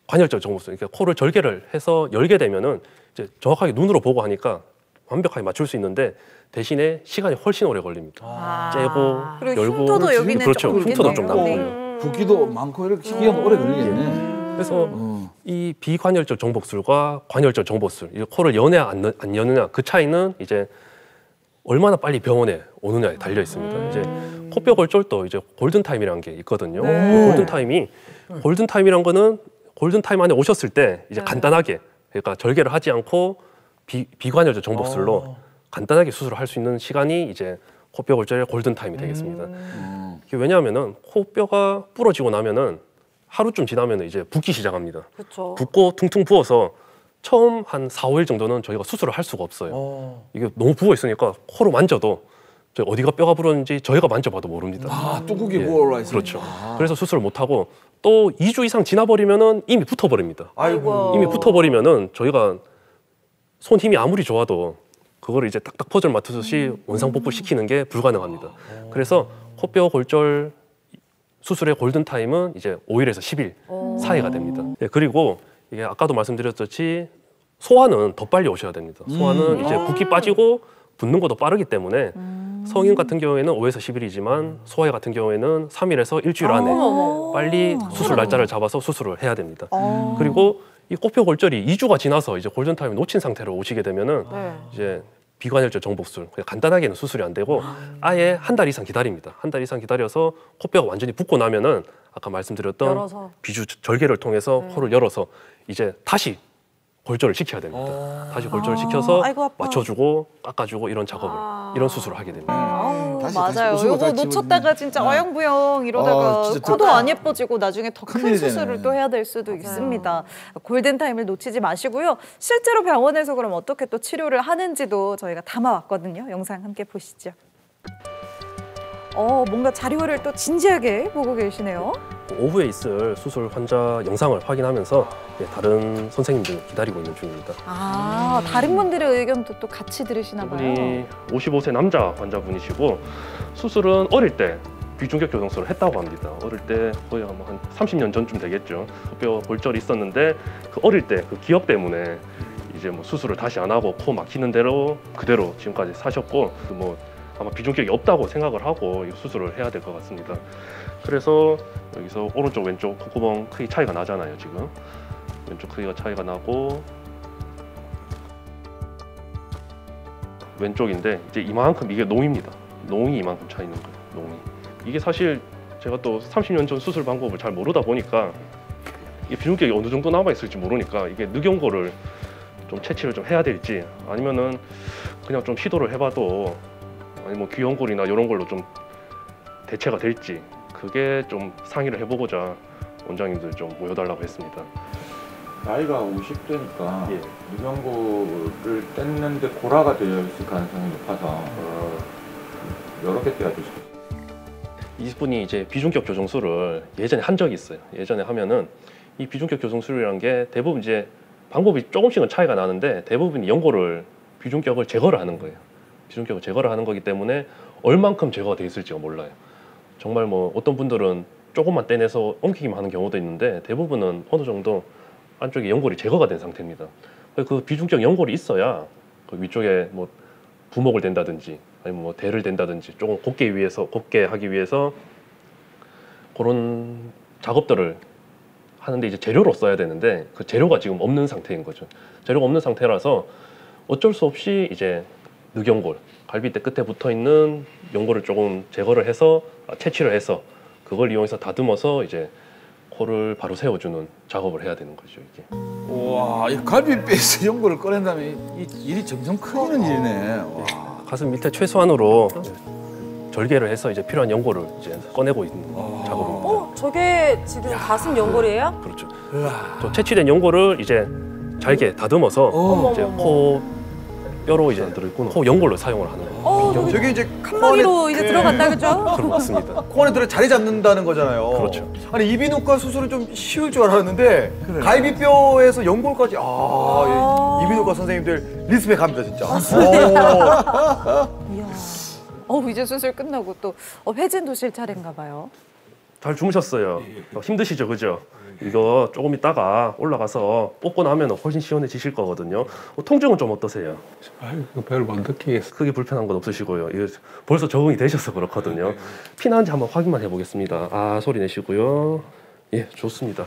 관혈적 정복술, 그러니까 코를 절개를 해서 열게 되면은 이제 정확하게 눈으로 보고 하니까 완벽하게 맞출 수 있는데 대신에 시간이 훨씬 오래 걸립니다. 째고 열고 흉터도 여기는 그렇죠. 흉터도 좀 있겠네요. 남고요. 붓기도 많고 이렇게 시간이 오래 걸리겠네. 그래서 이 비관혈적 정복술과 관혈적 정복술, 이 코를 여냐 안 여느냐 그 차이는 이제 얼마나 빨리 병원에 오느냐에 달려 있습니다. 이제 코뼈 골절도 이제 골든 타임이라는 게 있거든요. 골든 타임이란 거는 골든 타임 안에 오셨을 때 이제 간단하게 그러니까 절개를 하지 않고 비관혈적 정복술로 간단하게 수술을 할 수 있는 시간이 이제 코뼈 골절의 골든 타임이 되겠습니다. 이게 왜냐하면은 코뼈가 부러지고 나면은 하루쯤 지나면 이제 붓기 시작합니다. 그쵸. 붓고 퉁퉁 부어서 처음 한 4, 5일 정도는 저희가 수술을 할 수가 없어요. 이게 너무 부어 있으니까 코로 만져도 어디가 뼈가 부러졌는지 저희가 만져봐도 모릅니다. 뚜껑이 부어 있으니까. 그렇죠. 그래서 수술을 못 하고 또 2주 이상 지나버리면은 이미 붙어버립니다. 이미 붙어버리면은 저희가 손 힘이 아무리 좋아도 그거를 이제 딱딱 퍼즐 맞추듯이 원상복구 시키는 게 불가능합니다. 그래서 코뼈 골절 수술의 골든 타임은 이제 5일에서 10일 사이가 됩니다. 네, 그리고 이게 아까도 말씀드렸듯이 소화는 더 빨리 오셔야 됩니다. 소화는 이제 붓기 빠지고 붓는 것도 빠르기 때문에 성인 같은 경우에는 5에서 10일이지만 소아이 같은 경우에는 3일에서 일주일 안에 빨리 수술 날짜를 잡아서 수술을 해야 됩니다. 그리고 이 코뼈 골절이 2주가 지나서 이제 골든 타임을 놓친 상태로 오시게 되면은 이제 비관혈적 정복술, 그냥 간단하게는 수술이 안 되고 아예 한 달 이상 기다립니다. 한 달 이상 기다려서 코뼈가 완전히 붓고 나면은 아까 말씀드렸던 열어서. 비주 절개를 통해서 코를 열어서 이제 다시 골절을 시켜야 됩니다. 다시 골절을 시켜서 아이고, 아파. 맞춰주고 깎아주고 이런 작업을 이런 수술을 하게 됩니다. 맞아요. 이거 놓쳤다가 진짜 어영부영 이러다가 진짜 코도 안 예뻐지고 나중에 더 큰 큰일이 수술을 되네. 또 해야 될 수도 있습니다. 골든타임을 놓치지 마시고요. 실제로 병원에서 그럼 어떻게 또 치료를 하는지도 저희가 담아왔거든요. 영상 함께 보시죠. 뭔가 자료를 또 진지하게 보고 계시네요. 오후에 있을 수술 환자 영상을 확인하면서 다른 선생님들 기다리고 있는 중입니다. 다른 분들의 의견도 또 같이 들으시나 봐요. 이분이 55세 남자 환자분이시고 수술은 어릴 때 비중격 교정술을 했다고 합니다. 어릴 때 거의 아마 한 30년 전쯤 되겠죠. 코뼈 골절이 있었는데 그 어릴 때 그 기억 때문에 이제 뭐 수술을 다시 안 하고 코 막히는 대로 그대로 지금까지 사셨고 뭐 아마 비중격이 없다고 생각을 하고 이 수술을 해야 될 것 같습니다. 그래서 여기서 오른쪽 왼쪽 콧구멍 크기 차이가 나잖아요. 지금 왼쪽 크기가 차이가 나고 왼쪽인데 이제 이만큼 이게 농입니다. 농이 이만큼 차 있는 거예요. 농이 이게 사실 제가 또 30년 전 수술 방법을 잘 모르다 보니까 이게 비중격이 어느 정도 남아 있을지 모르니까 이게 늑연골을 좀 채취를 좀 해야 될지 아니면은 그냥 좀 시도를 해봐도 아니 뭐 귀연골이나 이런 걸로 좀 대체가 될지 그게 좀 상의를 해보고자 원장님들 좀 모여달라고 했습니다. 나이가 50대니까 예. 늑연골을 뗐는데 고라가 되어 있을 가능성이 높아서 여러 개 떼야 되죠. 이분이 이제 비중격 교정술을 예전에 한 적이 있어요. 예전에 하면은 이 비중격 교정술이라는 게 대부분 이제 방법이 조금씩은 차이가 나는데 대부분 연골을 비중격을 제거를 하는 거예요. 비중격을 제거를 하는 거기 때문에 얼만큼 제거가 돼 있을지가 몰라요. 정말 뭐 어떤 분들은 조금만 떼내서 옮기기만 하는 경우도 있는데 대부분은 어느 정도 안쪽에 연골이 제거가 된 상태입니다. 그 비중격 연골이 있어야 그 위쪽에 뭐 부목을 댄다든지 아니면 뭐 대를 댄다든지 조금 곱게 하기 위해서 그런 작업들을 하는데 이제 재료로 써야 되는데 그 재료가 지금 없는 상태인 거죠. 재료가 없는 상태라서 어쩔 수 없이 이제 늑연골, 갈비뼈 끝에 붙어 있는 연골을 조금 제거를 해서 채취를 해서 그걸 이용해서 다듬어서 이제 코를 바로 세워주는 작업을 해야 되는 거죠 이게. 와, 이 갈비뼈에서 연골을 꺼낸다면 이 일이 점점 커지는 일이네. 와. 가슴 밑에 최소한으로 절개를 해서 이제 필요한 연골을 이제 꺼내고 있는 작업입니다. 저게 지금 가슴 연골이에요? 그렇죠. 또 채취된 연골을 이제 잘게 다듬어서 이제 코 뼈로 이제 코 연골로 사용을 하는 거예요. 저게 이제 칸막이로 이제 들어간다 그죠? 그런 것 같습니다. 코 안에 들어 자리 잡는다는 거잖아요. 그렇죠. 아니 이비인후과 수술은 좀 쉬울 줄 알았는데 갈비뼈에서 연골까지 이비인후과 선생님들 리스펙합니다 진짜. 이야. 이제 수술 끝나고 또 회진 도실 차례인가 봐요. 잘 주무셨어요. 힘드시죠, 그죠? 이거 조금 있다가 올라가서 뽑고 나면 훨씬 시원해지실 거거든요. 통증은 좀 어떠세요? 별로 못 느끼겠어요. 크게 불편한 건 없으시고요. 이거 벌써 적응이 되셔서 그렇거든요. 피 나는지 한번 확인만 해보겠습니다. 소리 내시고요. 예, 좋습니다.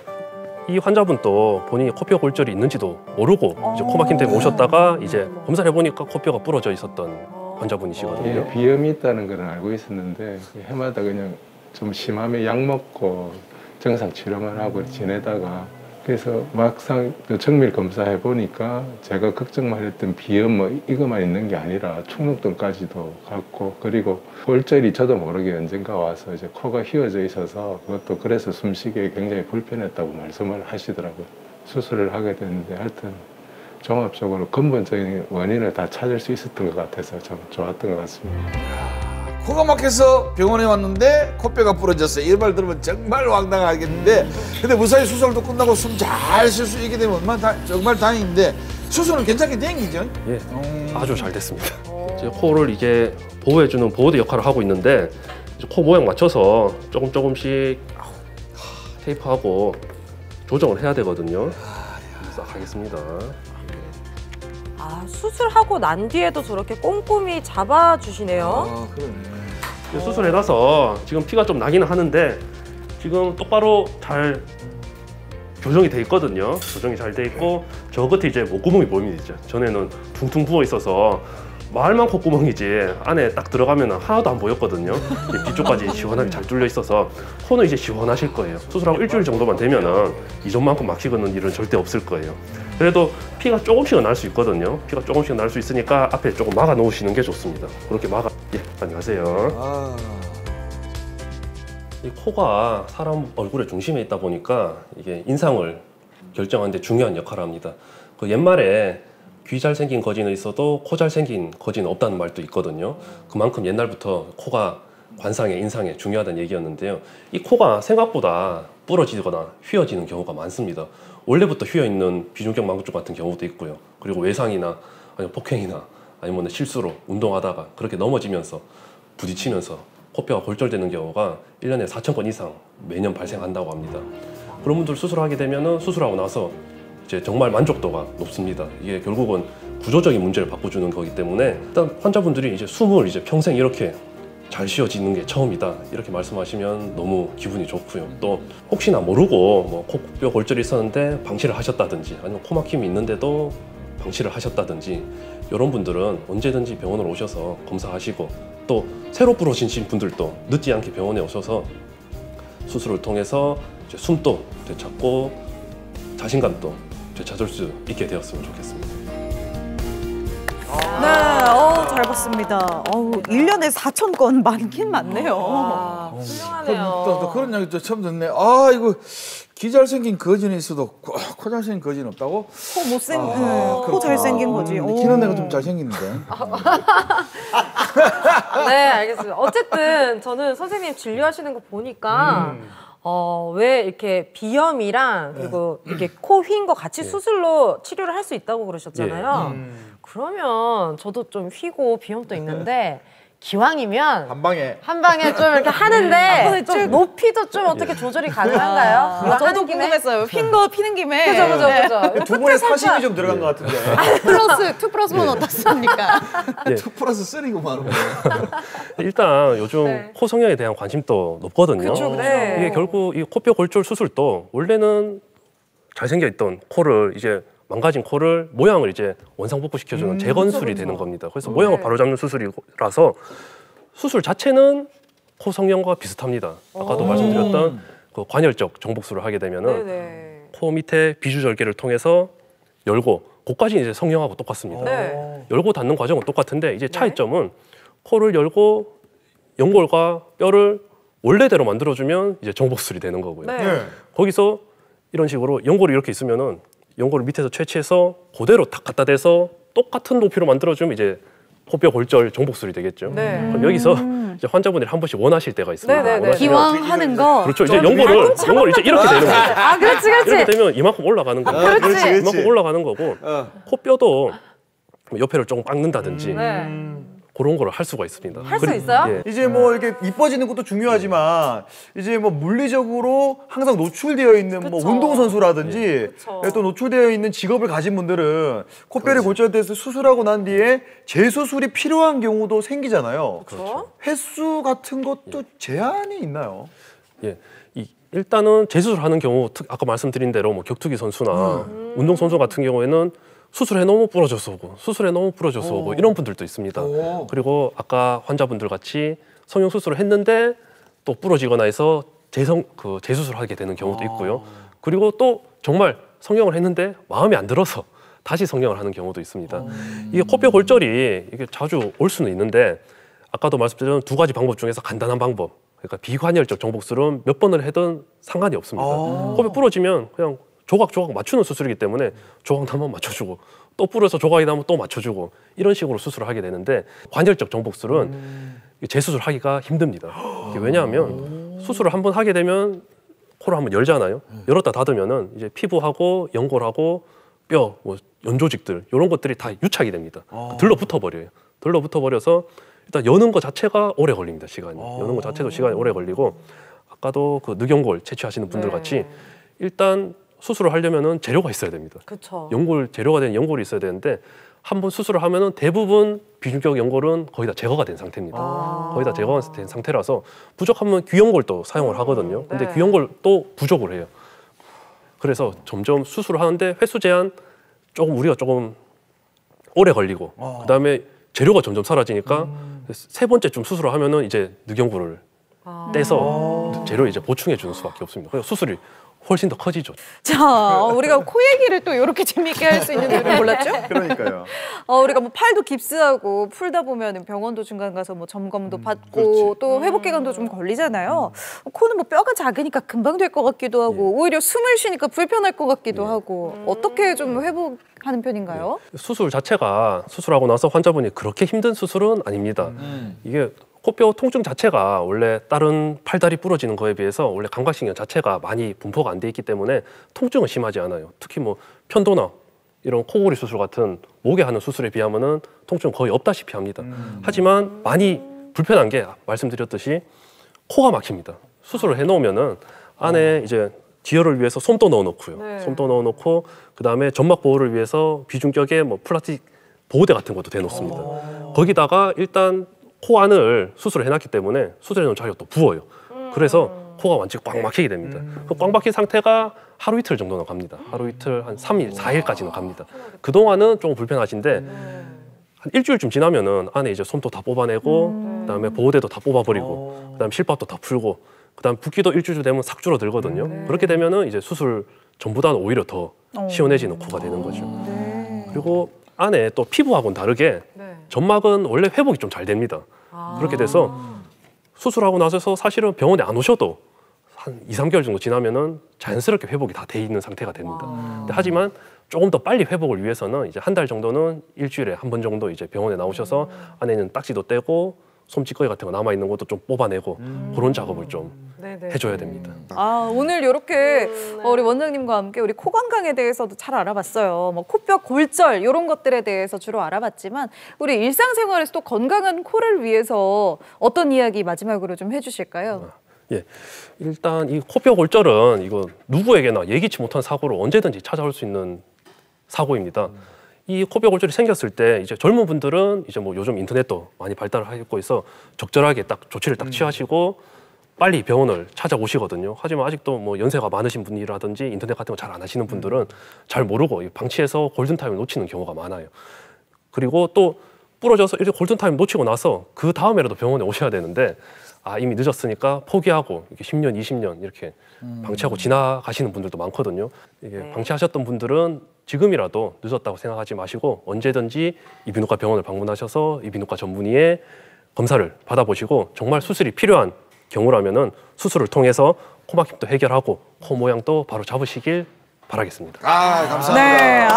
이 환자분도 본인이 코뼈 골절이 있는지도 모르고 이제 코 막힘 때문에 오셨다가 이제 검사를 해보니까 코뼈가 부러져 있었던 환자분이시거든요. 비염이 있다는 건 알고 있었는데 해마다 그냥 좀 심하면 약 먹고 정상 치료만 하고 지내다가 그래서 막상 정밀 검사해 보니까 제가 걱정만 했던 비염 뭐 이거만 있는 게 아니라 축농증까지도 갔고 그리고 골절이 저도 모르게 언젠가 와서 이제 코가 휘어져 있어서 그것도 그래서 숨쉬기에 굉장히 불편했다고 말씀을 하시더라고요. 수술을 하게 됐는데 하여튼 종합적으로 근본적인 원인을 다 찾을 수 있었던 것 같아서 참 좋았던 것 같습니다. 코가 막혀서 병원에 왔는데 코뼈가 부러졌어요. 이 말 들으면 정말 황당하겠는데 근데 무사히 수술도 끝나고 숨 잘 쉴 수 있게 되면 정말 다행인데 수술은 괜찮게 된 거죠? 예, 아주 잘 됐습니다. 이제 코를 이제 보호해주는 보호대 역할을 하고 있는데 이제 코 모양 맞춰서 조금씩 테이프하고 조정을 해야 되거든요. 싹 하겠습니다. 수술하고 난 뒤에도 저렇게 꼼꼼히 잡아주시네요. 그러네. 수술해놔서 지금 피가 좀 나기는 하는데 지금 똑바로 잘 교정이 돼 있거든요. 교정이 잘 돼 있고 저 끝에 이제 목구멍이 보입니다. 이제 전에는 퉁퉁 부어 있어서 말만 콧구멍이지 안에 딱 들어가면 하나도 안 보였거든요. 뒤쪽까지 시원하게 잘 뚫려 있어서 코는 이제 시원하실 거예요. 수술하고 일주일 정도만 되면은 이전만큼 막히는 일은 절대 없을 거예요. 그래도 피가 조금씩은 날 수 있거든요. 피가 조금씩 날 수 있으니까 앞에 조금 막아 놓으시는 게 좋습니다. 그렇게 예, 안녕하세요. 이 코가 사람 얼굴의 중심에 있다 보니까 이게 인상을 결정하는 데 중요한 역할을 합니다. 그 옛말에 귀 잘생긴 거지는 있어도 코 잘생긴 거지는 없다는 말도 있거든요. 그만큼 옛날부터 코가 관상에 인상에 중요하다는 얘기였는데요. 이 코가 생각보다 부러지거나 휘어지는 경우가 많습니다. 원래부터 휘어있는 비중격 망구쪽 같은 경우도 있고요. 그리고 외상이나 아니면 폭행이나 아니면 실수로 운동하다가 그렇게 넘어지면서 부딪히면서 코뼈가 골절되는 경우가 1년에 4,000건 이상 매년 발생한다고 합니다. 그런 분들 수술하게 되면은 수술하고 나서 이제 정말 만족도가 높습니다. 이게 결국은 구조적인 문제를 바꿔주는 거기 때문에 일단 환자분들이 이제 숨을 이제 평생 이렇게 잘 쉬어지는 게 처음이다 이렇게 말씀하시면 너무 기분이 좋고요. 또 혹시나 모르고 뭐 코뼈 골절이 있었는데 방치를 하셨다든지 아니면 코막힘이 있는데도 방치를 하셨다든지 이런 분들은 언제든지 병원으로 오셔서 검사하시고 또 새로 부러지신 분들도 늦지 않게 병원에 오셔서 수술을 통해서 이제 숨도 되찾고 자신감도 되찾을 수 있게 되었으면 좋겠습니다. 네, 잘 봤습니다. 1년에 4,000건 많긴 많네요. 훌륭하네요. 또 그런 얘기 또 처음 듣네. 아, 이거 귀 잘생긴 거지는 있어도 코 잘생긴 거지는 없다고? 코 잘생긴 거지. 키는 내가 좀 잘생기는데. 네, 알겠습니다. 어쨌든 저는 선생님 진료하시는 거 보니까 왜 이렇게 비염이랑 그리고 이렇게 코 휜 거 같이 수술로 치료를 할 수 있다고 그러셨잖아요. 그러면 저도 좀 휘고 비염도 있는데 기왕이면 한 방에 좀 이렇게 하는데 좀 높이도 좀 어떻게 조절이 가능한가요? 저도 궁금했어요. 핀 거 피는 김에. 그죠. 두 분의 사심이 좀 들어간 것 같은데. 투 플러스 1 어떻습니까? 2 플러스 3구만. 일단 요즘 코 성형에 대한 관심도 높거든요. 그쵸. 이게 결국 이 코뼈 골절 수술도 원래는 잘생겨 있던 코를 이제 망가진 코를 모양을 이제 원상복구시켜주는 재건술이 되는 겁니다. 그래서 모양을 바로잡는 수술이라서 수술 자체는 코 성형과 비슷합니다. 아까도 말씀드렸던 그 관열적 정복술을 하게 되면은 코 밑에 비주절개를 통해서 열고 코까지 이제 성형하고 똑같습니다. 열고 닫는 과정은 똑같은데 이제 차이점은 코를 열고 연골과 뼈를 원래대로 만들어주면 이제 정복술이 되는 거고요. 거기서 이런 식으로 연골이 이렇게 있으면은 연골을 밑에서 채취해서 그대로 딱 갖다 대서 똑같은 높이로 만들어주면 이제 코뼈 골절 정복술이 되겠죠. 그럼 여기서 이제 환자분들이 한 번씩 원하실 때가 있습니다. 기왕 하는 거. 그렇죠. 이제 연골을 이제 이렇게 되는 거죠. 그렇지. 이렇게 되면 이만큼 올라가는 거고, 이만큼 올라가는 거고, 코뼈도 옆에를 조금 깎는다든지 그런 거를 할 수가 있습니다. 할 수 있어요? 이제 뭐 이렇게 이뻐지는 것도 중요하지만 이제 뭐 물리적으로 항상 노출되어 있는 뭐 운동선수라든지 또 노출되어 있는 직업을 가진 분들은 코뼈를 골절돼서 수술하고 난 뒤에 재수술이 필요한 경우도 생기잖아요. 횟수 같은 것도 제한이 있나요? 일단은 재수술하는 경우 아까 말씀드린 대로 뭐 격투기 선수나 운동선수 같은 경우에는 수술에 너무 부러져서 오고 수술에 너무 부러져서 오고 이런 분들도 있습니다. 그리고 아까 환자분들 같이 성형 수술을 했는데 또 부러지거나 해서 재수술을 하게 되는 경우도 있고요. 그리고 또 정말 성형을 했는데 마음에 안 들어서 다시 성형을 하는 경우도 있습니다. 이게 코뼈 골절이 이게 자주 올 수는 있는데 아까도 말씀드린 두 가지 방법 중에서 간단한 방법, 그러니까 비관열적 정복술은 몇 번을 해도 상관이 없습니다. 코뼈 부러지면 그냥 조각조각 맞추는 수술이기 때문에 조각 한번 맞춰주고 또 부러서 조각이 나면 또 맞춰주고 이런 식으로 수술을 하게 되는데 관열적 정복술은 재수술하기가 힘듭니다. 왜냐하면 수술을 한번 하게 되면 코를 한번 열잖아요. 열었다 닫으면은 이제 피부하고 연골하고 뼈, 뭐 연조직들 이런 것들이 다 유착이 됩니다. 들러붙어 버려요. 들러붙어 버려서 일단 여는 것 자체가 오래 걸립니다. 시간이. 여는 것 자체도 시간이 오래 걸리고 아까도 그 늑연골 채취하시는 분들 같이 일단 수술을 하려면은 재료가 있어야 됩니다. 연골 재료가 된 연골이 있어야 되는데 한번 수술을 하면은 대부분 비중격 연골은 거의 다 제거가 된 상태입니다. 거의 다 제거가 된 상태라서 부족하면 귀연골도 사용을 하거든요. 근데 귀연골도 부족을 해요. 그래서 점점 수술을 하는데 횟수 제한 우리가 조금 오래 걸리고 그다음에 재료가 점점 사라지니까 세 번째쯤 수술을 하면은 이제 늑연골을 떼서 재료 이제 보충해 주는 수밖에 없습니다. 그래서 수술이 훨씬 더 커지죠. 자, 우리가 코 얘기를 또 이렇게 재밌게 할 수 있는 줄은 몰랐죠? 그러니까요. 우리가 뭐 팔도 깁스하고 풀다 보면 병원도 중간 가서 뭐 점검도 받고 또 회복 기간도 좀 걸리잖아요. 코는 뭐 뼈가 작으니까 금방 될 것 같기도 하고 오히려 숨을 쉬니까 불편할 것 같기도 하고 어떻게 좀 회복하는 편인가요? 수술 자체가 수술하고 나서 환자분이 그렇게 힘든 수술은 아닙니다. 이게 코뼈 통증 자체가 원래 다른 팔다리 부러지는 거에 비해서 원래 감각신경 자체가 많이 분포가 안 돼 있기 때문에 통증은 심하지 않아요. 특히 뭐 편도나 이런 코골이 수술 같은 목에 하는 수술에 비하면은 통증 거의 없다시피 합니다. 하지만 많이 불편한 게 말씀드렸듯이 코가 막힙니다. 수술을 해놓으면은 안에 이제 지혈을 위해서 솜도 넣어놓고요. 네. 솜도 넣어놓고 그 다음에 점막 보호를 위해서 비중격에 뭐 플라스틱 보호대 같은 것도 대놓습니다. 거기다가 일단 코 안을 수술을 해놨기 때문에 수술해놓은 자리가 또 부어요. 그래서 코가 완전히 꽉 막히게 됩니다. 그 꽉 막힌 상태가 하루 이틀 정도는 갑니다. 하루 이틀 한 3일, 4일까지는 갑니다. 그동안은 조금 불편하신데 한 일주일쯤 지나면은 안에 이제 솜도 다 뽑아내고 그다음에 보호대도 다 뽑아버리고 그다음에 실밥도 다 풀고 그다음 붓기도 일주일 되면 싹 줄어들거든요. 그렇게 되면은 이제 수술 전보다는 오히려 더 시원해지는 코가 되는 거죠. 그리고 안에 또 피부하고는 다르게 점막은 원래 회복이 좀 잘 됩니다. 그렇게 돼서 수술하고 나서 사실은 병원에 안 오셔도 한 2, 3개월 정도 지나면은 자연스럽게 회복이 다 돼 있는 상태가 됩니다. 근데 하지만 조금 더 빨리 회복을 위해서는 이제 한 달 정도는 일주일에 한 번 정도 이제 병원에 나오셔서 안에 있는 딱지도 떼고 솜찌꺼기 같은 거 남아 있는 것도 좀 뽑아내고 그런 작업을 좀 해줘야 됩니다. 아, 오늘 이렇게 우리 원장님과 함께 우리 코 건강에 대해서도 잘 알아봤어요. 뭐 코뼈 골절 이런 것들에 대해서 주로 알아봤지만 우리 일상생활에서 또 건강한 코를 위해서 어떤 이야기 마지막으로 좀 해주실까요? 예, 일단 이 코뼈 골절은 이거 누구에게나 예기치 못한 사고로 언제든지 찾아올 수 있는 사고입니다. 이 코뼈 골절이 생겼을 때 이제 젊은 분들은 이제 뭐 요즘 인터넷도 많이 발달을 하고 있어 적절하게 딱 조치를 딱 취하시고 빨리 병원을 찾아오시거든요. 하지만 아직도 뭐 연세가 많으신 분이라든지 인터넷 같은 거 잘 안 하시는 분들은 잘 모르고 방치해서 골든타임을 놓치는 경우가 많아요. 그리고 또 부러져서 이렇게 골든타임 놓치고 나서 그 다음에라도 병원에 오셔야 되는데 이미 늦었으니까 포기하고 이렇게 10년, 20년 이렇게 방치하고 지나가시는 분들도 많거든요. 이게 방치하셨던 분들은 지금이라도 늦었다고 생각하지 마시고 언제든지 이비인후과 병원을 방문하셔서 이비인후과 전문의의 검사를 받아보시고 정말 수술이 필요한 경우라면은 수술을 통해서 코막힘도 해결하고 코 모양도 바로 잡으시길 바라겠습니다. 감사합니다. 네,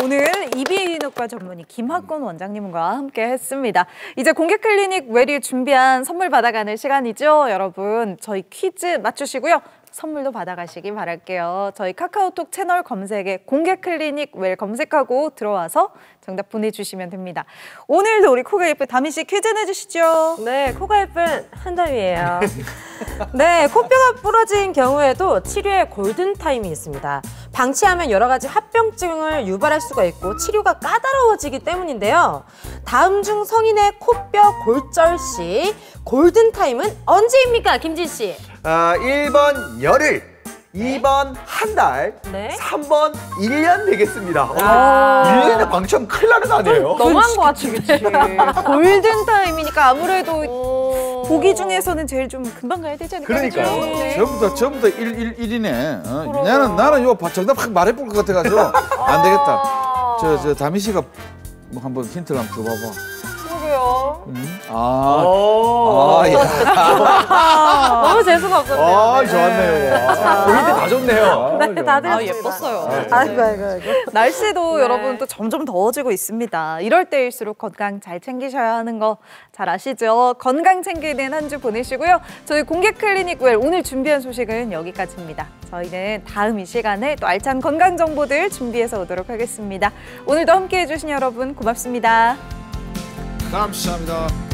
오늘 이비인후과 전문의 김학곤 원장님과 함께 했습니다. 이제 공개 클리닉 웰이 준비한 선물 받아가는 시간이죠. 여러분, 저희 퀴즈 맞추시고요. 선물도 받아가시기 바랄게요. 저희 카카오톡 채널 검색에 공개 클리닉 웰 검색하고 들어와서 정답 보내주시면 됩니다. 오늘도 우리 코가 예쁜 다미 씨 퀴즈 내주시죠. 네, 코가 예쁜 한담이에요. 네, 코뼈가 부러진 경우에도 치료에 골든타임이 있습니다. 방치하면 여러 가지 합병증을 유발할 수가 있고 치료가 까다로워지기 때문인데요. 다음 중 성인의 코뼈 골절 시 골든타임은 언제입니까, 김진 씨? 1번 열흘, 2번 한 달, 네. 3번 1년 되겠습니다. 1년에 방치하면 큰일 나는 거 아니에요? 너무한 것 같지, 그치? 골든타임이니까 아무래도 보기 중에서는 제일 좀 금방 가야 되지 않을까? 그러니까요. 네. 전부 다 1이네. 나는 요 정답 확 말해볼 것 같아가지고 안 되겠다. 저 다미 씨가 뭐 한번 힌트를 한번 줘봐봐. 그러게요. 너무 재수가 없었네요. 좋았네요. 우리한테 다 좋네요. 네, 다들 예뻤어요. 아이고. 날씨도 네. 여러분 또 점점 더워지고 있습니다. 이럴 때일수록 건강 잘 챙기셔야 하는 거 잘 아시죠? 건강 챙기는 한 주 보내시고요. 저희 공개 클리닉 웰 오늘 준비한 소식은 여기까지입니다. 저희는 다음 이 시간에 또 알찬 건강 정보들 준비해서 오도록 하겠습니다. 오늘도 함께해 주신 여러분 고맙습니다. 감사합니다.